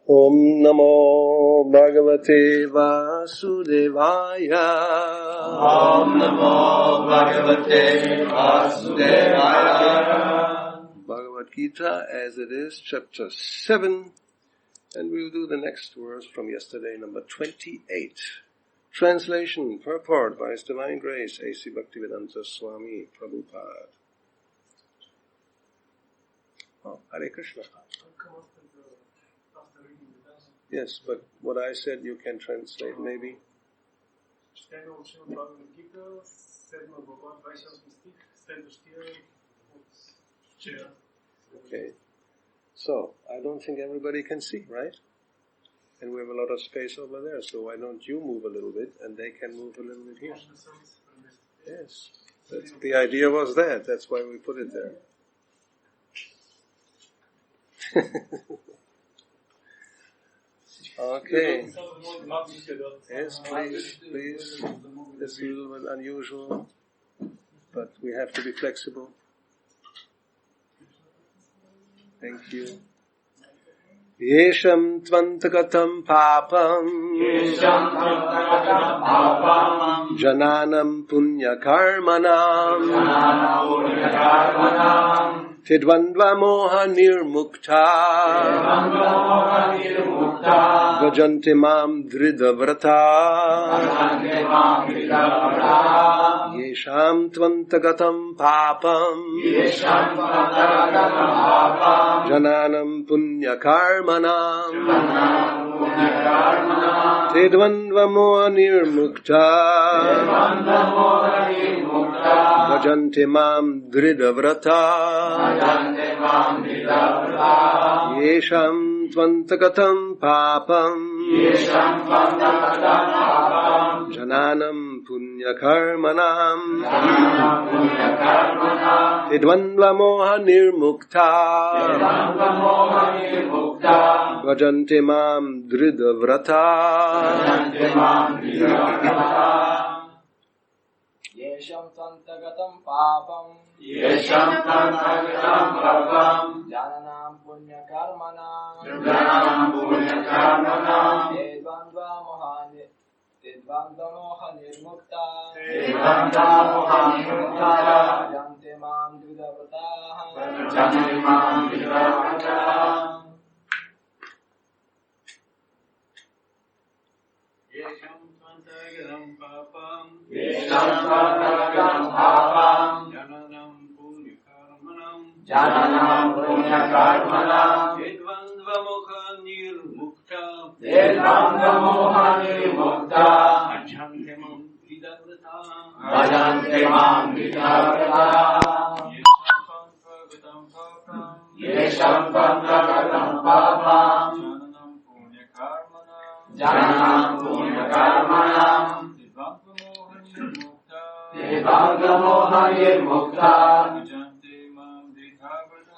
Om Namo Bhagavate Vasudevaya. Om Namo Bhagavate Vasudevaya. Bhagavad Gita as it is, chapter 7, and we'll do the next verse from yesterday, number 28. Translation, purport by His Divine Grace, A.C. Bhaktivedanta Swami Prabhupada. Oh, Hare Krishna. Yes, but what I said you can translate, maybe. Okay. So, I don't think everybody can see, right? And we have a lot of space over there, so why don't you move a little bit, and they can move a little bit here. Yes. The idea was that. That's why we put it there. Okay. Yes, please. It's a little bit unusual, but we have to be flexible. Thank you. Yesham tvantagatam papam jananam punya karmanam Tidvandva moha nirmukta Vajanti mam dhridavrata Yesham tvantagatam papam Jananam punya karmanam Tidvandva moha nirmukta Vajanti mam dhridavrata Yesham tvantagatam papam Jananam punya karmanam Tidvandva moha nirmukta Vajanti mam dhridavrata Yesham tvantagatam papam Jananam punya karmanam Tidvandva moha nirmukta Vajanti mam dhridavrata Yesham tvantagatam papam Jananam punya karmanam Tidvandva moha nirmukta Vajanti mam dhridavrata Yesham tvantagatam papam Jananam punya karmanam Tidvandva moha nirmukta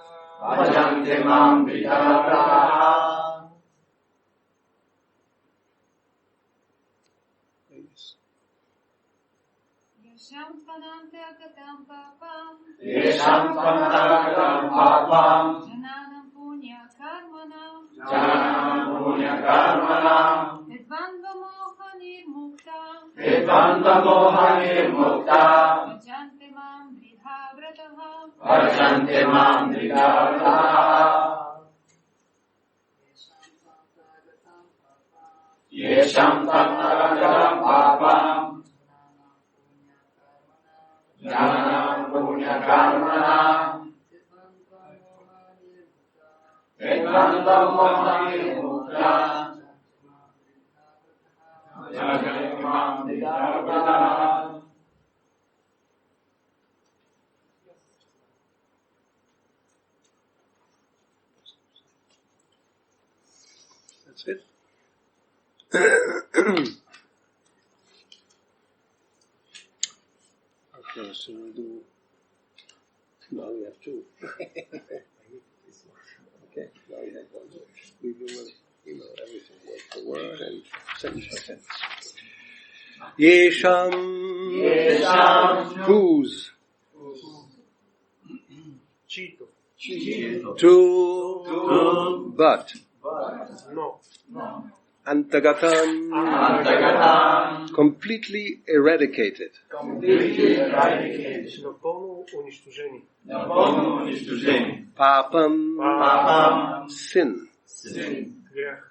Vajanti mam dhridavrata. Yesham tvantagatam papam Jananam punya karmanam Tidvandva moha nirmukta Vajanti mam dhridavrata Yesham tvantagatam papam Jananam punya karmanam Tidvandva moha nirmukta Vajanti mam dhridavrata. That's it. Okay, so we'll do. Now we have two. Okay, now we have one. We do everything word for word and sentence by sentence. Yesham. Whose? To but Но. antagatam, Antagatam, completely eradicated. completely eradicated, Напълно унищожени. напълно унищожени. Papam, Папам, sin. sin, Грях.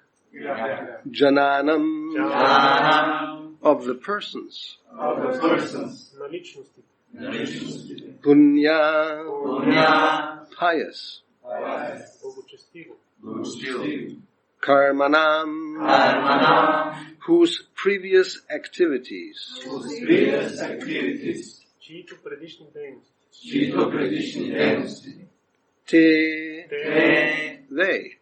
Jananam, Jananam, of the persons. of the persons, На личностите. на личностите. Punya, Punya, pious. Благочестиво. благочестиво. Karmanam, Karmanam, whose previous activities whose previous activities, Чиито предишни дейности. чието предишни дейности, te, Те. they,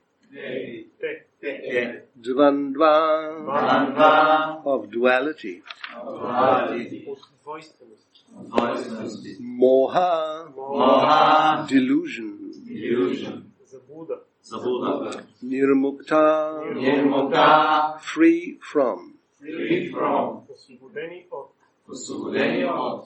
Те. dvandva, Двандва, of duality, дуалити, От двойственост. двойствености, moha, моха, delusion, illusion, Заблуда. заблуда, nirmukta, нирмука, free from, free from, Освободени от. освободени от,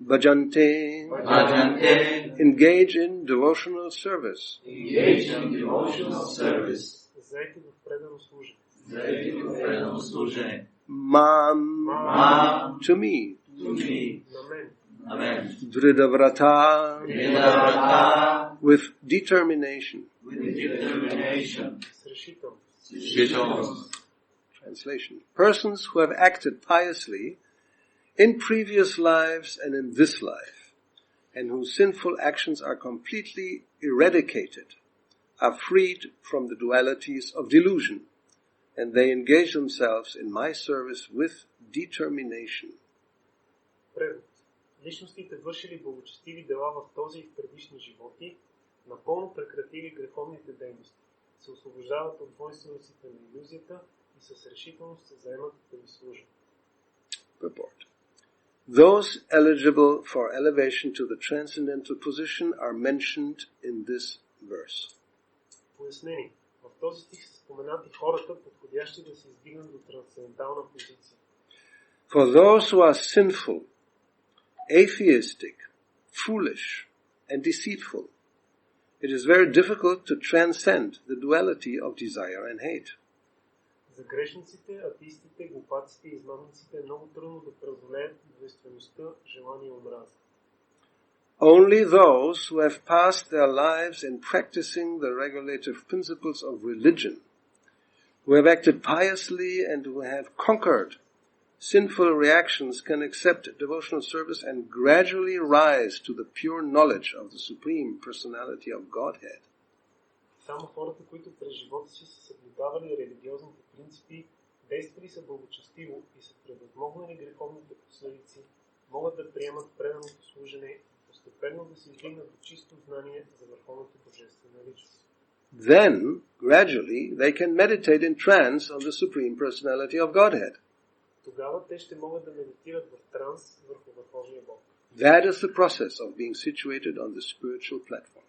bhajante, баджанте, engage in devotional service, engage in devotional service, Заети в предано служение. заети в предано служение, mam, мам, to me, to me, На мен. амен, dridavrata, врата, with determination. with determination, С решителност. решителност. Translation. Persons who have acted piously in previous lives and in this life, and whose sinful actions are completely eradicated, are freed from the dualities of delusion, and they engage themselves in my service with determination. Превод. Личностите вършили благочестиви дела в този и в предишни животи, напълно прекратили греховните дейности, се освобождават от двойственостите на илюзията и с решителност се заемат да ви служат. Purport. Those eligible for elevation to the transcendental position are mentioned in this verse. Пояснение. В този стих са споменати хората, подходящи да се издигнат до трансцендентална позиция. For those who are sinful, atheistic, foolish, and deceitful, it is very difficult to transcend the duality of desire and hate. За грешниците, атеистите, глупаците и измамниците е много трудно да преодолеят двойствеността, желание и омраза. Only those who have passed their lives in practicing the regulative principles of religion, who have acted piously and who have conquered sinful reactions can accept devotional service and gradually rise to the pure knowledge of the Supreme Personality of Godhead. Само хората, които през живота си са съблюдавали религиозните принципи, действали са благочестиво и са превъзмогнали греховните последици, могат да приемат преданото служене и постепенно да се издигнат до чисто знание за върховната божествена личност. Then, gradually, they can meditate in trance on the Supreme Personality of Godhead. Тогава те ще могат да медитират в транс върху Върховния Бог. That is the process of being situated on the spiritual platform.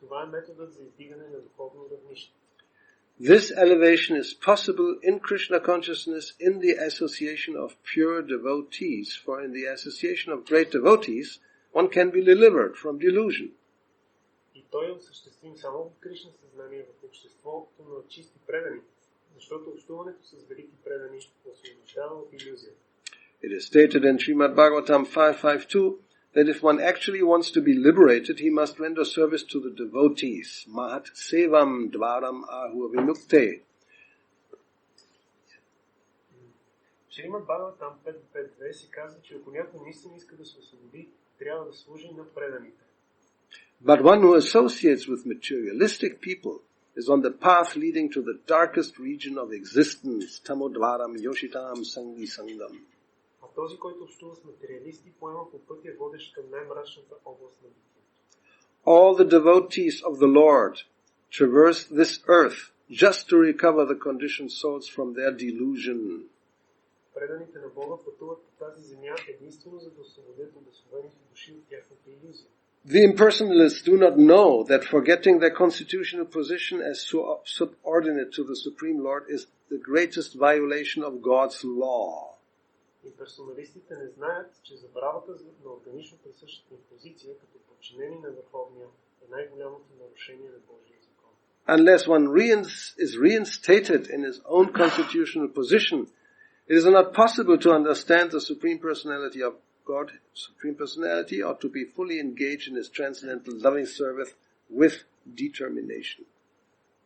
Това е методът за издигане на духовно равнище. This elevation is possible in Krishna consciousness in the association of pure devotees, for in the association of great devotees, one can be delivered from delusion. И той е осъществим само в Кришна съзнание в обществото на чисти предани, защото общуването с велики предани освобождава от илюзията. It is stated in Srimad Bhagavatam 5.5.2 that if one actually wants to be liberated, he must render service to the devotees. Mahat sevam dvaram ahur vinukte. В Шримад Бхагаватам 5.5.2 се казва, че ако някой наистина иска да се освободи, трябва да служи на преданите. But one who associates with materialistic people is on the path leading to the darkest region of existence, tamodvaram yoshitam sangi sangam. А този, който общува с материалисти, поема по пътя, водещ към най-мрачната област на битието. All the devotees of the Lord traverse this earth just to recover the conditioned souls from their delusion. Преданите на Бога пътуват по тази земя единствено за да освободят обособените души от тяхната илюзия. The impersonalists do not know that forgetting their constitutional position as subordinate to the Supreme Lord is the greatest violation of God's law. Имперсоналистите не знаят, че забравата на органично присъщата им позиция като подчинени на Върховния е най-голямото нарушение на Божия закон. unless one is reinstated in his own constitutional position, it is not possible to understand the Supreme Personality of God, Supreme Personality, or to be fully engaged in his transcendental loving service with determination.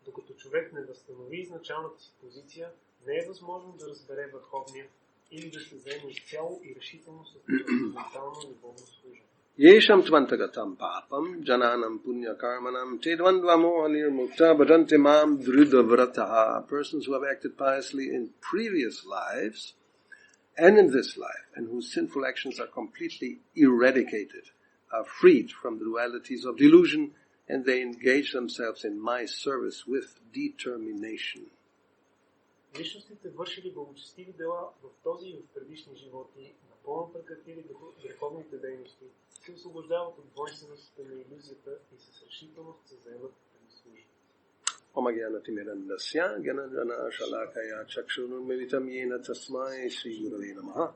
Докато човек не възстанови изначалната си позиция, не е възможно да разбере върховния или да се заеме изцяло и решително с трансцендентално любовно служение. Yesham tvantagatam papam jananam punya karmanam tedvandvamohanir mukta bhajante mam dhridavrataha. Persons who have acted piously in previous lives and in this life, and whose sinful actions are completely eradicated, are freed from the dualities of delusion, and they engage themselves in my service with determination. Личностите вършили благочестиви дела в този и в предишни животи, напълно прекратили греховните дейности, се освобождават от двойствеността на илюзията и с решителност се заемат да служат. Omagyanatimirandasya gyananjana shalakaya chakshurunmilitam yena tasmai Sri Gurave Namaha.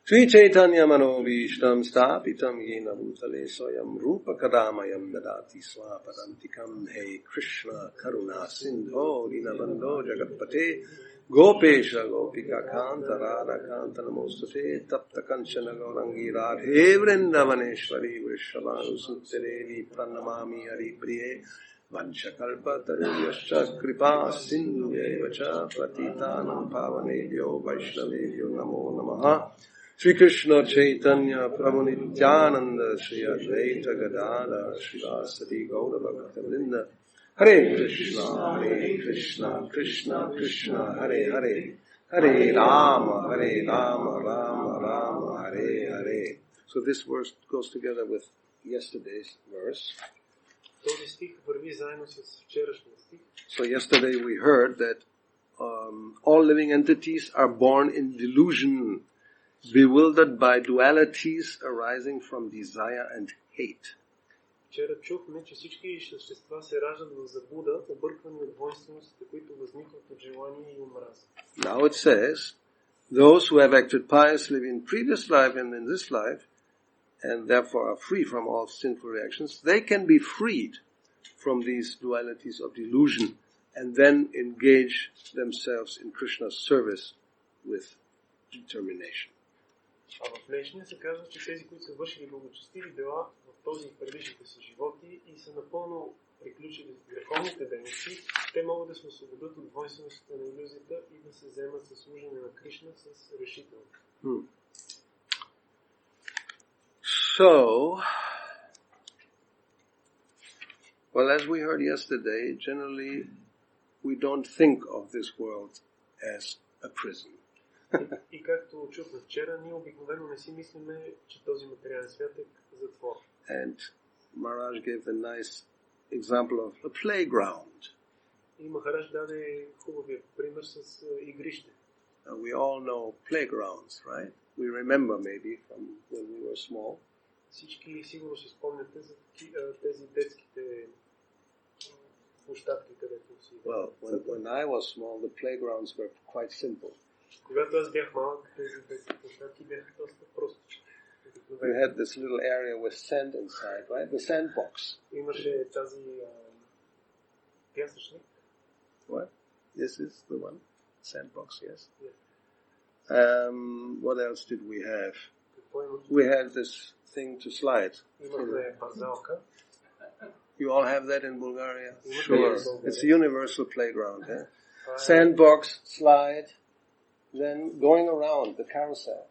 Sri Chaitanya Manobhishtam Stapitam Yena Bhutale Soyam Rupa Kadamayam Dadati Swapadantikam. Hey Krishna Karuna Sindho Dinabandho Jagatpate Gopesha Gopika Kanta Radha Kanta Namostate Tapta Kanchana Gaurangi Radhe Vrindavaneshwari Vrishabhanu Sutterevi Pranamami Hari Priye Vanchakalpa Taruyascha Kripa Sindhu Evacha Patitanam Pavanebhyo Vaishnavebhyo Namo Namaha. Sri Krishna Chaitanya Prabhu Nityananda Sri Advaita Gadada Srivasati Gaura Bhaktivinoda. Hare Krishna Krishna Krishna Hare Hare, Hare Rama Rama Rama Hare Hare. So this verse goes together with yesterday's verse. Този стих върви заедно с вчерашния стих. So yesterday we heard that all living entities are born in delusion, bewildered by dualities arising from desire and hate. Вчера чухме, че всички същества се раждат в заблуда, обърквани от двойственостите, които възникват от желание и омраза. Now it says, those who have acted piously in previous life and in this life, and therefore are free from all sinful reactions, they can be freed from these dualities of delusion and then engage themselves in Krishna's service with determination. А в днешния се казва, че тези, които са вършили благочестиви дела в този и предишните си животи и са напълно приключили с греховните дейности, те могат да се освободят от двойствеността на илюзията и да се вземат със служене на Кришна с решителност. So, well, as we heard yesterday, generally we don't think of this world as a prison. И както чухме вчера, ние обикновено не си мислиме, че този материален свят е затвор. And Maharaj gave the nice example of a playground. И Махарадж даде хубавия пример с игрище. We all know playgrounds, right? We remember maybe from when we were small. Всички сигурно си спомняте за тези детските площадки, където си... Well, when I was small, the playgrounds were quite simple. Когато аз бях малък, тези детски площадки бяха доста простички. We had this little area with sand inside, right? The sandbox. Имаше тази пясъчник. What? This is the one? Sandbox, yes. Yes. What else did we have? Какво имаше? We had this thing to slide. Имахме парзалка. You all have that in Bulgaria? Sure. It's a universal playground, eh? Sandbox, slide, then going around the carousel.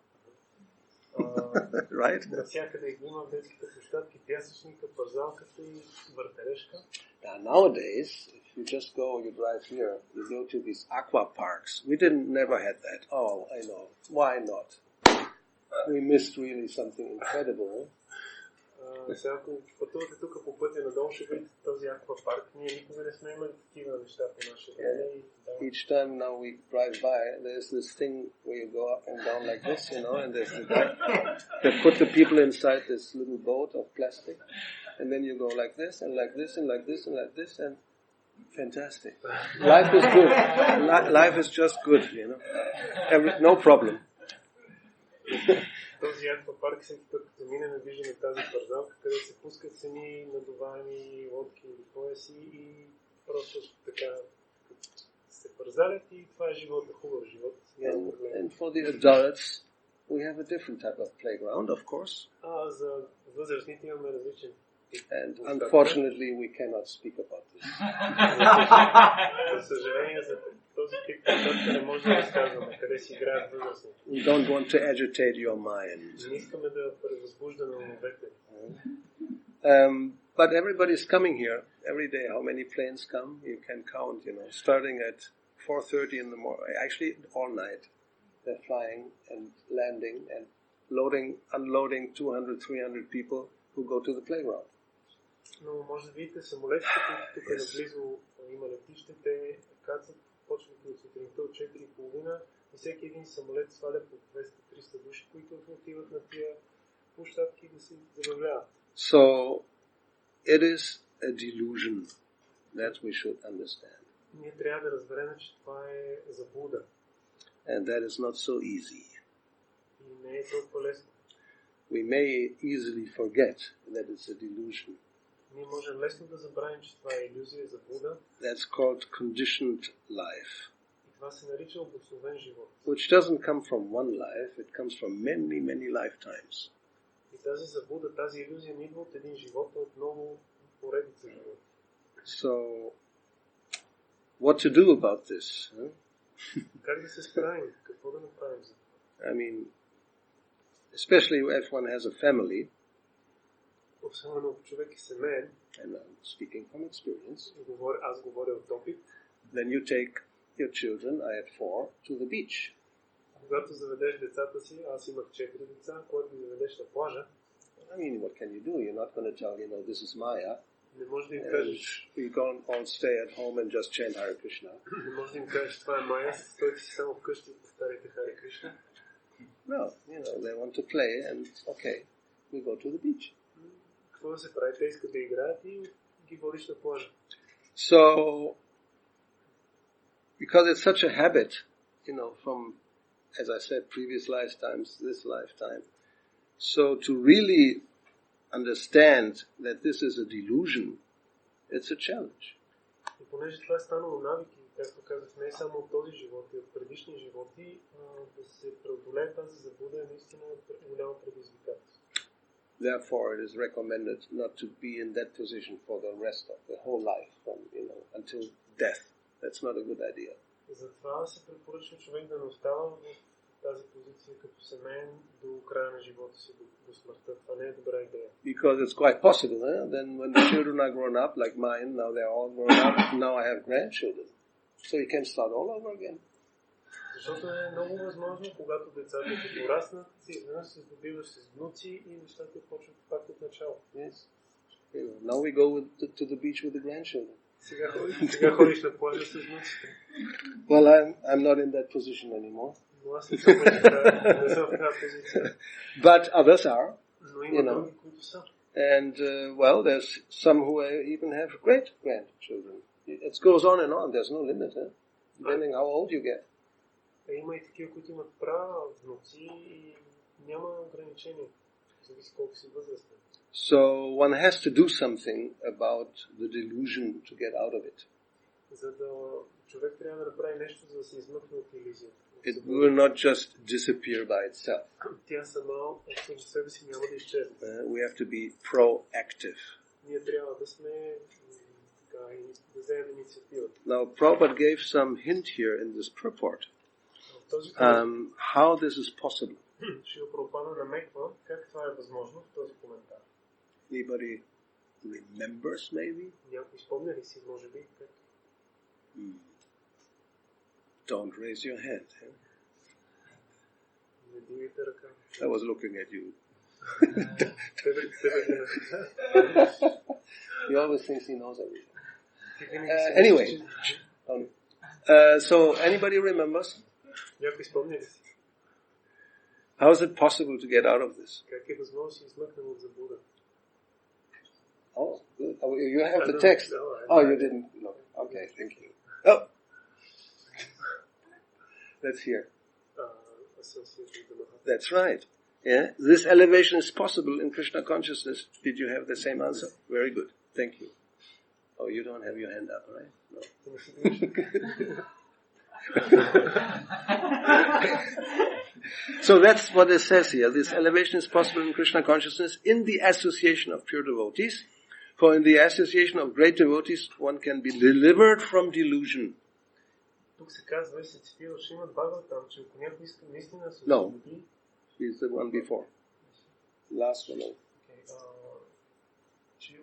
Right? Навсякъде има детските площадки, пясъчника, парзалката и въртележка. Now, nowadays, if you just go, you drive here, you go to these aqua parks. We never had that. Oh, I know. Why not? We missed really something incredible. Сега, ако пътувате тук по пътя надолу, ще видите този аквапарк. Ние никога не сме имали такива неща по наше време. Each time now we drive by, there's this thing where you go up and down like this, you know, and there's the guy that put the people inside this little boat of plastic, and then you go like this, and like this, and like this, and like this, and fantastic. Life is good. Life is just good, you know. No problem. Този аквапарк, всеки път като минем, виждаме тази парзалка, където се пускат сами надуваеми лодки или пояси и просто така се пързалят и това е живота, хубав живот. And for the adults, we have a different type of playground, of course. За възрастните имаме различен. And unfortunately, we cannot speak about this. За съжаление, за този тип площадка не може да разказваме къде си играят възрастните. We don't want to agitate your mind. Не искаме да превъзбуждаме умовете. But everybody's coming here every day. How many planes come? You can count, starting at 4:30 in the morning. Actually, all night. They're flying and landing and unloading 200, 300 people who go to the playground. Но може да видите самолетите, които тук наблизо има летище, те кацат, почват от сутринта от 4:30 и всеки един самолет сваля по 200-300 души, които отиват на тия площадки да се забавляват. So, it is a delusion that we should understand. Ние трябва да разберем, че това е заблуда. And that is not so easy. И не е толкова лесно. We may easily forget that it's a delusion. Ние можем лесно да забравим, че това е илюзия, заблуда. That's called conditioned life. И това се нарича обусловен живот. Which doesn't come from one life, it comes from many, many lifetimes. И тази заблуда, тази илюзия не идва от един живот, а от много поредица живот. So, what to do about this? Huh? Как да се справим? Какво да направим за това? I mean, especially if one has a family, Особено ако човек е семейен, and I'm speaking from experience, аз говоря от опит, then you take your children, I had 4, to the beach. когато заведеш децата си, аз имах 4 деца, когато ги заведеш на плажа, I mean, what can you do? You're not going to tell, this is Maya. не можеш да им кажеш, We can't all stay at home and just chant Hare Krishna. не можеш да им кажеш, това е Майя, стойте си само вкъщи и повтаряйте Харе Кришна. No, they want to play and, okay, we go to the beach. Какво да се прави? Те искат да играят и ги водиш на плажа. So, because it's such a habit, from, as I said, previous lifetimes, this lifetime. So to really understand that this is a delusion, it's a challenge. И понеже това е станало навики, както казах, не е само от този живот и от предишни животи, да се преодолее тази заблуда е наистина голямо предизвикателство. Therefore, it is recommended not to be in that position for the rest of the whole life, from, until death. That's not a good idea. Затова се препоръчва човек да не остава в тази позиция като семейен до края на живота си, до смъртта. Това не е добра идея. Because it's quite possible, then when the children are grown up, like mine, now they're all grown up, now I have grandchildren. So you can start all over again. Защото е много възможно, когато децата ти пораснат, ти изведнъж се здобиваш с внуци и нещата почват пак от начало. Yes. Now we go to the beach with the grandchildren. Сега ходиш на плажа с внуците. Well, I'm not in that position anymore. Но аз не съм в тази позиция. But others are. Но има други, които са. And, there's some who even have great grandchildren. It goes on and on. There's no limit, depending how old you get. Има и такива, които имат права внуци и няма ограничения. Зависи колко си възрастен. So one has to do something about the delusion to get out of it. За да човек трябва да направи нещо, за да се измъкне от илюзията. It will not just disappear by itself. Тя сама от себе си няма да изчезне. We have to be proactive. Ние трябва да сме да вземем инициативата. Now, Prabhupada gave some hint here in this purport how this is possible. Шрила Прабхупада намеква как това е възможно в този коментар. Anybody remembers, maybe? Някой спомня ли си, може би? Как? Don't raise your hand. Не дигайте ръка. I was looking at you. He always thinks he knows everything. Anyway, so anybody remembers? Някой спомня ли си? How is it possible to get out of this? Как е възможно да се измъкнем от заблуда? Oh, good. Oh, you have the text. You didn't look. Okay, thank you. Oh, let's hear. That's right. Yeah, this elevation is possible in Krishna consciousness. Did you have the same answer? Very good. Thank you. Oh, you don't have your hand up, right? No. So that's what it says here. This elevation is possible in Krishna consciousness in the association of pure devotees. For in the association of great devotees, one can be delivered from delusion. Тук се казва и се цитира Шримад Бхагаватам, че ако някой иска наистина да се No. освободи, He's the one before. Last one. че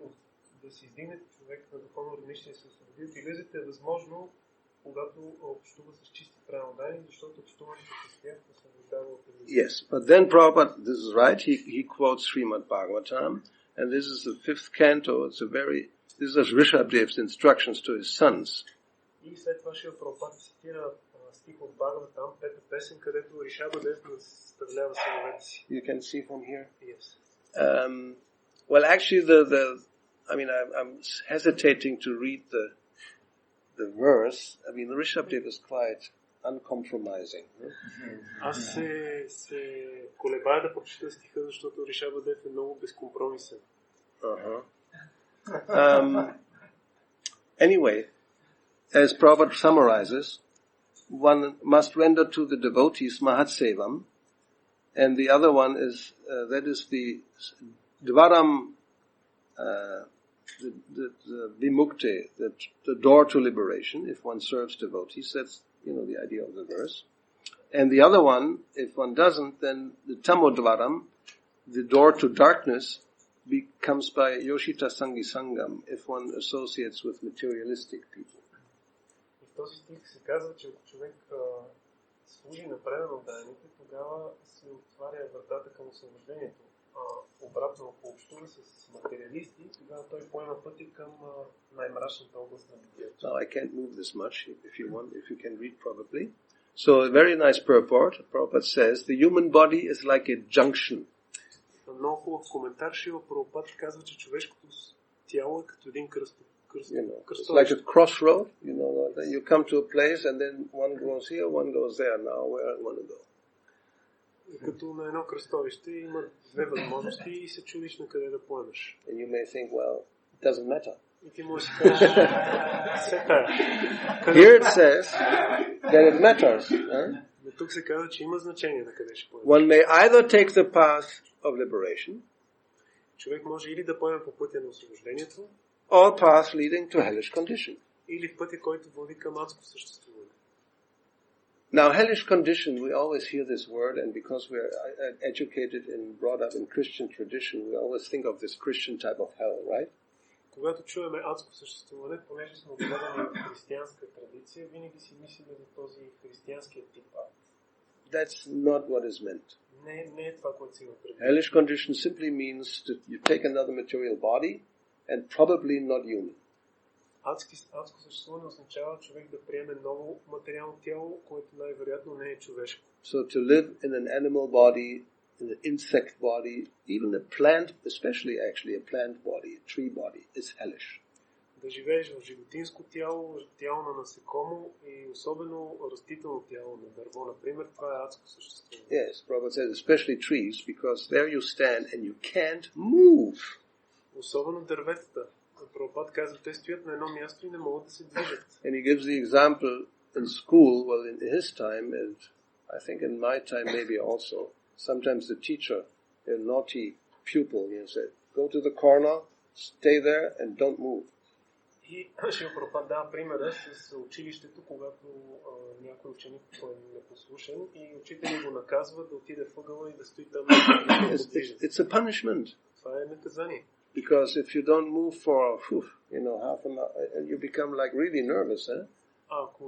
да се издигне човек на духовно равнище и се освободи от иллюзията е възможно, когато общува с чисти правилни, защото общуването с тях освобождава от иллюзията. Yes, but then Prabhupada, this is right, he quotes Srimad Bhagavatam, and this is the 5th canto, this is Rishabdev's instructions to his sons. И след това Шрила Прабхупада цитира стих от Бхагаватам, пета песен, където Ришабадев наставлява синовете си. You can see from here? Yes. Well, actually, I'm hesitating to read the verse. I mean, the Rishabdev is quite uncompromising. Аз се колебая да прочита стиха, защото Ришабадев е много безкомпромисен. Anyway, as Prabhupada summarizes, one must render to the devotees Mahatsevam, and the other one is, that is the Dvaram, the Vimukte, the door to liberation, if one serves devotees. That's, the idea of the verse. And the other one, if one doesn't, then the Tamodvaram, the door to darkness, becomes by Yoshita Sangi Sangam, if one associates with materialistic people. В този стих се казва, че ако човек служи на предано дайните, тогава се отваря вратата към освобождението. Обратно, ако общува с материалисти, тогава той поема пъти към най-мрачната област на битието. Now I can't move this much, if you can read probably. So a very nice purport. Prabhupada says, the human body is like a junction. Много хубав коментар, Шрила Прабхупада казва, че човешкото тяло е като един It's like a crossroad, you come to a place and then one goes here, one goes there. Now where I want to go? Като на едно кръстовище има две възможности и се чудиш на къде да поемеш. And you may think, well, it doesn't matter. И ти можеш да кажеш, Here it says that it matters. Но тук се казва, че има значение на къде ще поемеш. One may either take the path of liberation, човек може или да поеме по пътя на освобождението, or path leading to hellish condition. или пътя, който води към адско съществуване. Now, hellish condition, we always hear this word, and because we're educated and brought up in Christian tradition, we always think of this Christian type of hell, right? Когато чуваме адско съществуване, понеже сме отгледани от християнска традиция, винаги си мислим за този християнския тип ад. That's not what is meant. Не е това, което си има предвид. Hellish condition simply means that you take another material body and probably not human. Адско съществуване означава човек да приеме ново материално тяло, което най-вероятно не е човешко. So to live in an animal body, in an insect body, even a plant, especially actually a plant body, a tree body, is hellish. Да живееш в животинско тяло, тяло на насекомо и особено растително тяло на дърво, например, това е адско съществуване. Yes, Prabhupada says, especially trees, because there you stand and you can't move. Особено дърветата. Прабхупада казва, те стоят на едно място и не могат да се движат. And he gives the example in school, well, in his time, and I think in my time maybe also, sometimes the teacher, a naughty pupil, said, go to the corner, stay there, and don't move. И Шрила Прабхупада дава примера с училището, когато някой ученик е непослушен и учителят го наказва да отиде в ъгъла и да стои там. It's a punishment. Това е наказание. Because if you don't move for, half an hour, you become like really nervous,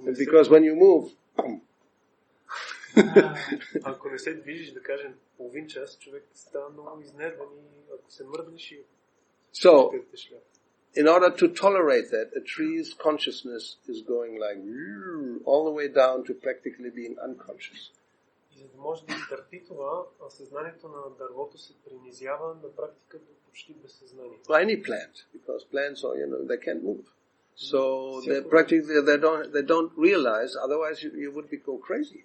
And because when you move, ако не се движиш, да кажем, половин час, човек става много изнервен и ако се мръднеш и in order to tolerate that, a tree's consciousness is going like all the way down to practically being unconscious. И за да може да изтърпи това, съзнанието на дървото се принизява на практика до почти безсъзнание. Well, any plant, because plants are, they can't move. So they don't realize, otherwise you would go crazy.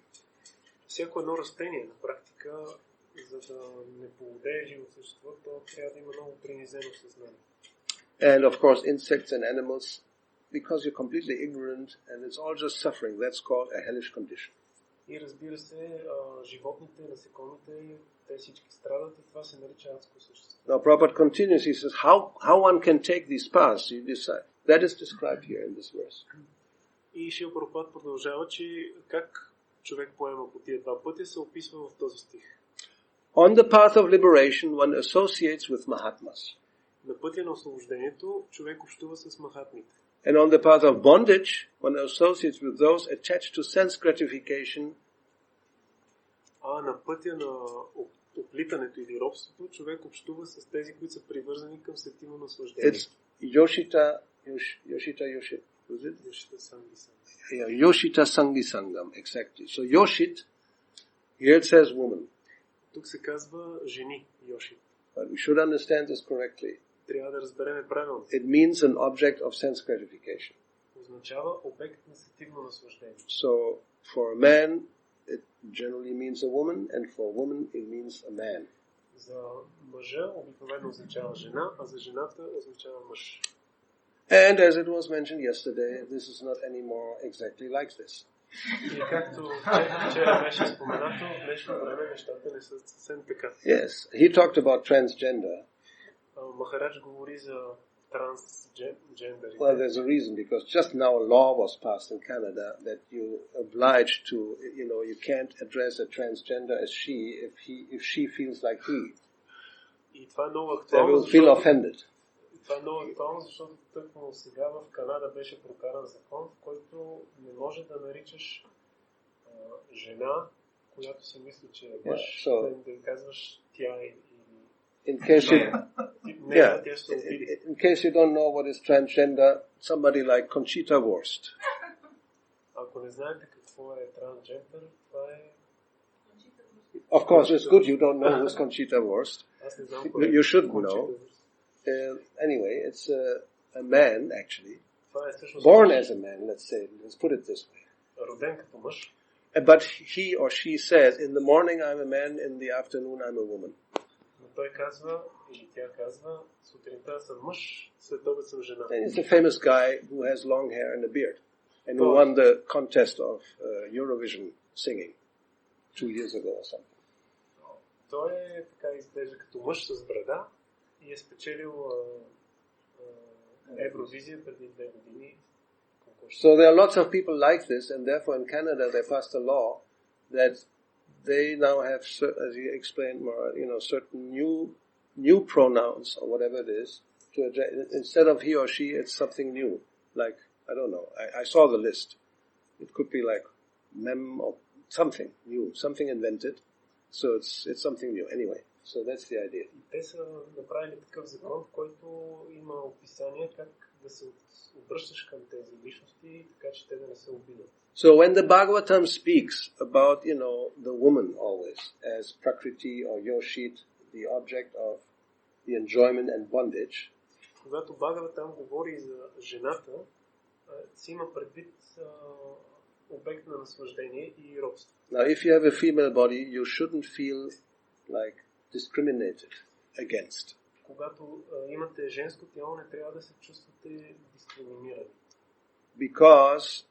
Всяко едно растение на практика, за да не поводее живото същество, то трябва да има много принизено съзнание. And of course insects and animals, because you're completely ignorant and it's all just suffering, that's called a hellish condition. И разбира се, животните, насекомите, те всички страдат и това се нарича адско същество. Now Prabhupada continues, he says, how one can take these paths, you decide. That is described here in this verse. И Шрила Прабхупада продължава, че как човек поема по тия два пътя се описва в този стих. On the path of liberation, one associates with Mahatmas. На пътя на освобождението човек общува с махатмите. And on the path of bondage, one associates with those attached to sense gratification. А на пътя на оплитането или робството човек общува с тези, които са привързани към сетивно наслаждение. It's Yoshita, was it? Yoshita Sangi Sangam. Yeah, Yoshita Sangi Sangam, exactly. So Yoshit, here it says woman. Тук се казва жени, Йошит. But we should understand this correctly. Трябва да разбереме правилно. It means an object of sense gratification. Означава обект на сетивно наслаждение. So for a man, it generally means a woman, and for a woman, it means a man. За мъжа обикновено означава жена, а за жената означава мъж. And as it was mentioned yesterday, this is not anymore exactly like this. И както вчера беше споменато, в днешно време нещата не са съвсем така. Yes, he talked about transgender. Махарадж говори за трансджендерите. Well, there's a reason, because just now a law was passed in Canada that you obliged to, you can't address a transgender as she if she feels like he. И това е много They актуално, will feel offended. това е много актуално, защото тъкмо сега в Канада беше прокаран закон, в който не може да наричаш жена, която си мисли, че е мъж, да казваш тя или in case you don't know what is transgender, somebody like Conchita Wurst. Ако не знаете какво е трансджендър, това е... Of course, it's good you don't know who's Conchita Wurst. You should know. Anyway, it's a man, actually. Born as a man, let's put it this way. Роден като мъж. But he or she says, in the morning I'm a man, in the afternoon I'm a woman. Той казва, или тя казва, сутринта съм мъж, след обед съм жена. And he's a famous guy who has long hair and a beard, and who won the contest of Eurovision singing 2 years ago or something. Той е така изглежда като мъж с брада и е спечелил Евровизия преди 2 години. So there are lots of people like this, and therefore in Canada they passed a law that they now have, as you explained more, certain new pronouns or whatever it is to address. Instead of he or she, it's something new. Like, I don't know. I saw the list. It could be like mem or something new, something invented. So it's something new. Anyway, so that's the idea. Те са направили такъв закон, в който има описание как да се обръщаш към тези личности, така че те да не се обидят. So when the Bhagavatam speaks about, the woman always as Prakriti or Yoshit, the object of the enjoyment and bondage, когато Бхагаватам говори за жената, си има предвид обект на наслаждение и робство. Now if you have a female body, you shouldn't feel like discriminated against. Когато имате женско тяло, не трябва да се чувствате дискриминирани. Because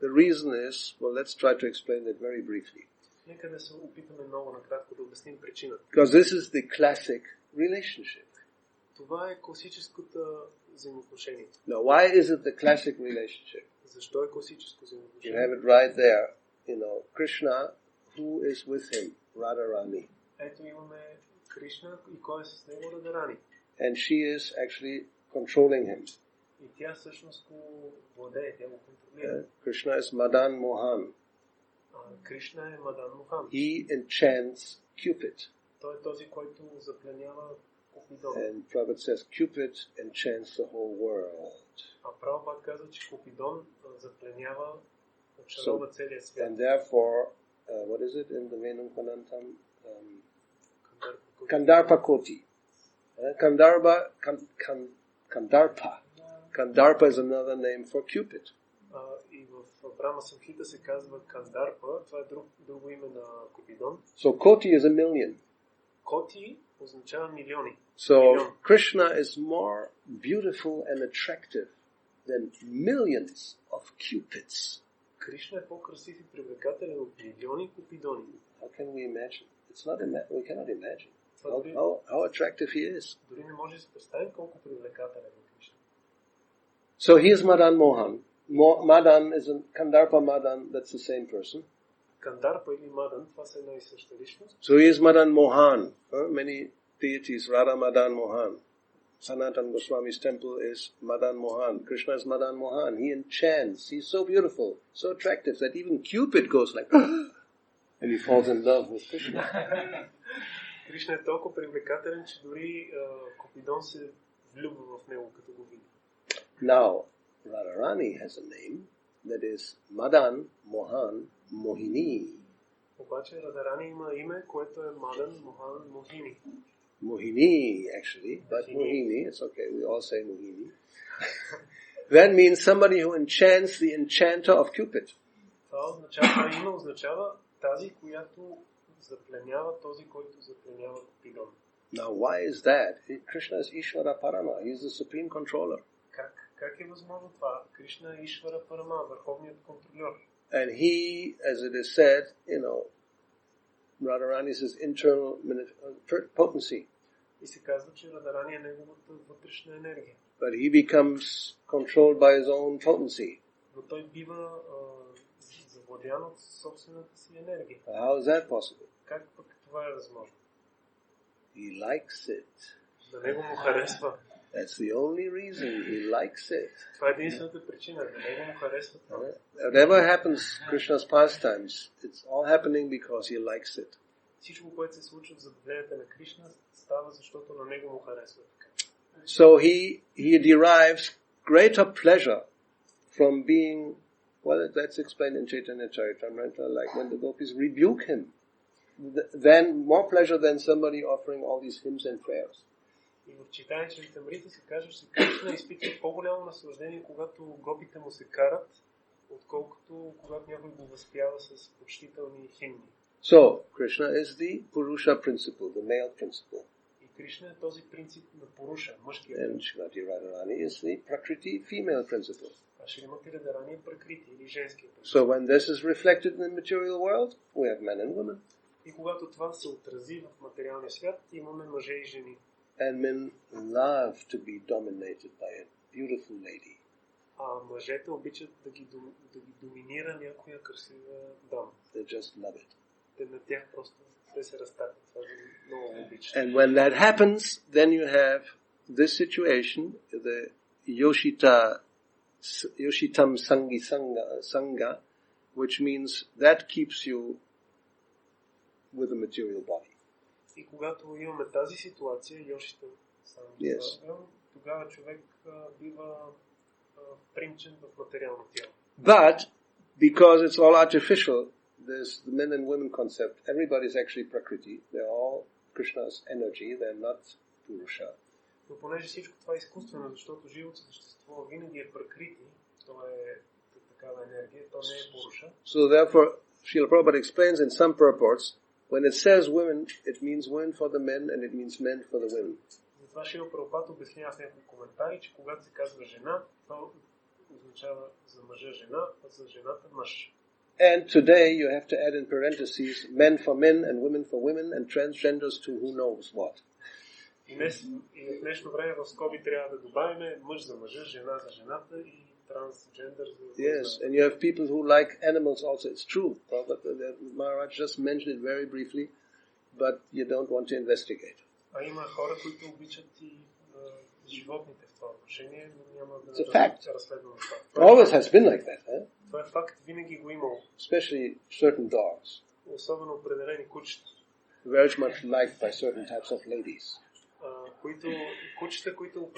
the reason is, well, let's try to explain it very briefly. Нека да се опитаме много накратко да обясним причината. Because this is the classic relationship. Това е класическото взаимоотношение. Now, why is it the classic relationship? Защо е класическо You взаимоотношение? have it right there. Krishna, who is with him? Radharani. Ето имаме Кришна и кой е с него? Радharani. And she is actually controlling him. И тя всъщност го владее, тя го контролира. Krishna is Madan Mohan. Кришна е Мадан Мохан. He enchants Cupid. Той е този, който запленява Купидон. And Prabhupada says Cupid enchants the whole world. А Прабхупада казва, че Купидон запленява, очарова целия свят. And therefore, what is it in the Venum Kanantam? Kandarpa Koti. Kandarpa. Kandarpa is another name for Cupid. И в Брама Самхита се казва Кандарпа, това е друго име на Купидон. So Koti is 1,000,000. Коти означава милиони. So Krishna is more beautiful and attractive than millions of cupids. Кришна е по-красив и привлекателен от милиони купидони. How can we imagine? We cannot imagine Това how attractive he is. дори не може да се представим колко привлекателен е Кришна. So he is Madan Mohan. Madan is a Kandarpa Madan, that's the same person. Кандарпа или Мадан, това са една и съща личност. So he is Madan Mohan. Many deities, Radha Madan Mohan. Sanatana Goswami's temple is Madan Mohan. Krishna is Madan Mohan. He enchants. He's so beautiful, so attractive that even Cupid goes like, and he falls in love with Krishna. Кришна е толкова привлекателен, че дори Купидон се влюбва в него, като го види. Now, Radharani has a name that is Madan Mohan Mohini. Обаче Радарани има име, което е Мадан Мохан Мохини. Mohini, actually, but Mohini, it's okay, we all say Mohini. That means somebody who enchants the enchanter of Cupid. Това име означава тази, която запленява този, който запленява Купидон. Now, why is that? Krishna is Ishvara Parama. He is the supreme controller. Как е възможно това? Кришна е Ишвара Парама, върховният контролер. And he, as it is said, Radharani is his internal potency. И се казва, че Радарани е неговата вътрешна енергия. But he becomes controlled by his own potency. Но той бива завладян от собствената си енергия. How is that possible? Как пък това е възможно? He likes it. На него му харесва. That's the only reason he likes it. Това е единствената причина, на него му харесва това. Whatever happens, Krishna's pastimes, it's all happening because he likes it. Всичко, което се случва в забавленията на Кришна, става защото на него му харесва така. So he derives greater pleasure from being, well, that's explained in Chaitanya Charitamrita, like when the gopis rebuke him, then more pleasure than somebody offering all these hymns and prayers. И в читание Чаритамрита се казва, че Кришна изпитва по-голямо наслаждение, когато гопите му се карат, отколкото когато някой го възпява с почтителни химни. So, Krishna is the Purusha principle, the male principle. И Кришна е този принцип на Пуруша, мъжкия And принцип. Shrimati Radharani is the Prakriti female principle. А Шримати Радарани е пракрити или женския принцип. So when this is reflected in the material world, we have men and women. И когато това се отрази в материалния свят, имаме мъже и жени. And men love to be dominated by a beautiful lady. А мъжете обичат да ги доминира някоя красива дама. They just love it. Те на тях просто те се разтакат. Това много обичат. And when that happens, then you have this situation, the Yoshitam Sangha, which means that keeps you with a material body. И когато имаме тази ситуация, Йошита Yes. тогава човек бива примчен в материално тяло. But because it's all artificial, there's the men and women concept. Everybody's actually Prakriti. They're all Krishna's energy. They're not Purusha. Но понеже всичко това е изкуствено, защото живото същество винаги е пракрити, то е такава енергия, то не е Пуруша. So therefore, Srila Prabhupada explains in some purports, when it says women, it means women for the men and it means men for the women. Затова Шрила Прабхупада обяснява в някои коментари, че когато се казва жена, то означава за мъжа жена, а за жената мъж. And today you have to add in parentheses men for men and women for women and transgenders to who knows what. И в днешно време в скоби трябва да добавим мъж за мъжа, жена за жената и трансгендер за... Yes, and you have people who like animals also. It's true. But Maharaj just mentioned it very briefly, but you don't want to investigate. А има хора, които обичат и животните в това отношение, но няма да разследваме това. Always has been like that, huh? Това е факт, винаги го имало. Especially certain dogs. Особено определени кучета. Very much liked by certain types of ladies. Кучета, които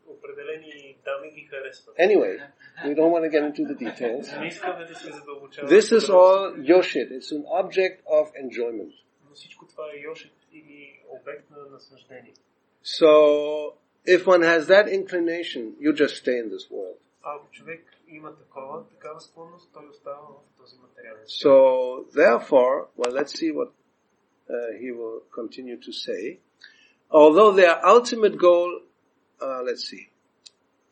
определени дами ги харесват. Anyway, we don't want to get into the details. Не искаме да се задълбочаваме. This is all yoshit. It's an object of enjoyment. Но всичко това е йошит или обект на наслаждение. So, if one has that inclination, you just stay in this world. Ако човек има такава склонност, той остава в този материален свят. So, therefore, well, let's see what he will continue to say, although their ultimate goal, let's see.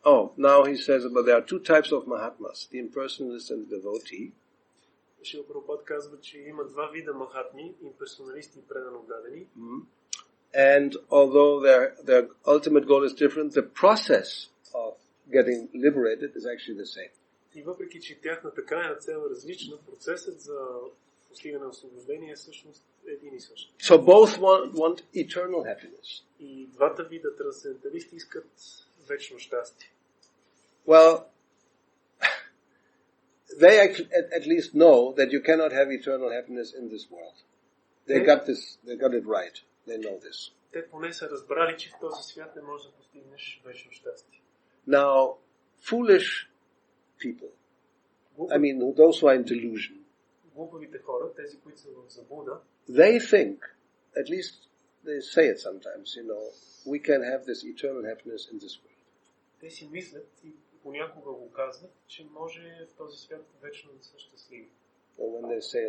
Oh, now he says about there are two types of Mahatmas, the impersonalist and the devotee. Шрила Прабхупад казва, че има два вида махатми, имперсоналисти и предано отдадени. And although their ultimate goal is different, the process of getting liberated is actually the same. И въпреки, че тяхната крайна цел е различна, процесът за постигане на освобождение е всъщност един и същ. So both want eternal happiness. И двата вида трансценденталисти искат вечно щастие. Well, they at least know that you cannot have eternal happiness in this world. They got it right. They know this. Те поне са разбрали, че в този свят не можеш да постигнеш вечно щастие. Now, foolish people, I mean, those who are in delusion, глупавите хора, тези, които са в заблуда, they think, at least they say it sometimes, we can have this eternal happiness in this world. Те си мислят и понякога го казват, че може в този свят вечно да са щастливи. Or when they say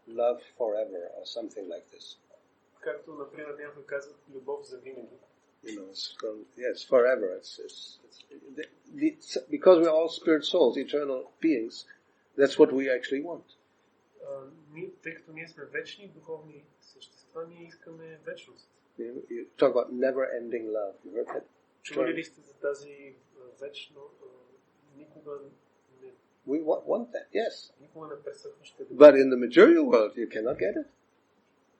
love forever or something like this. Както, например, някой казват любов за винаги. Yes, forever. Because we're all spirit souls, eternal beings, that's what we actually want. Тъй като ние сме вечни духовни същества, ние искаме вечност. You talk about never-ending love. You heard that? Чували ли сте за тази вечно, никога не... We want that, yes. Никога не пресъхваща. But in the material world, you cannot get it.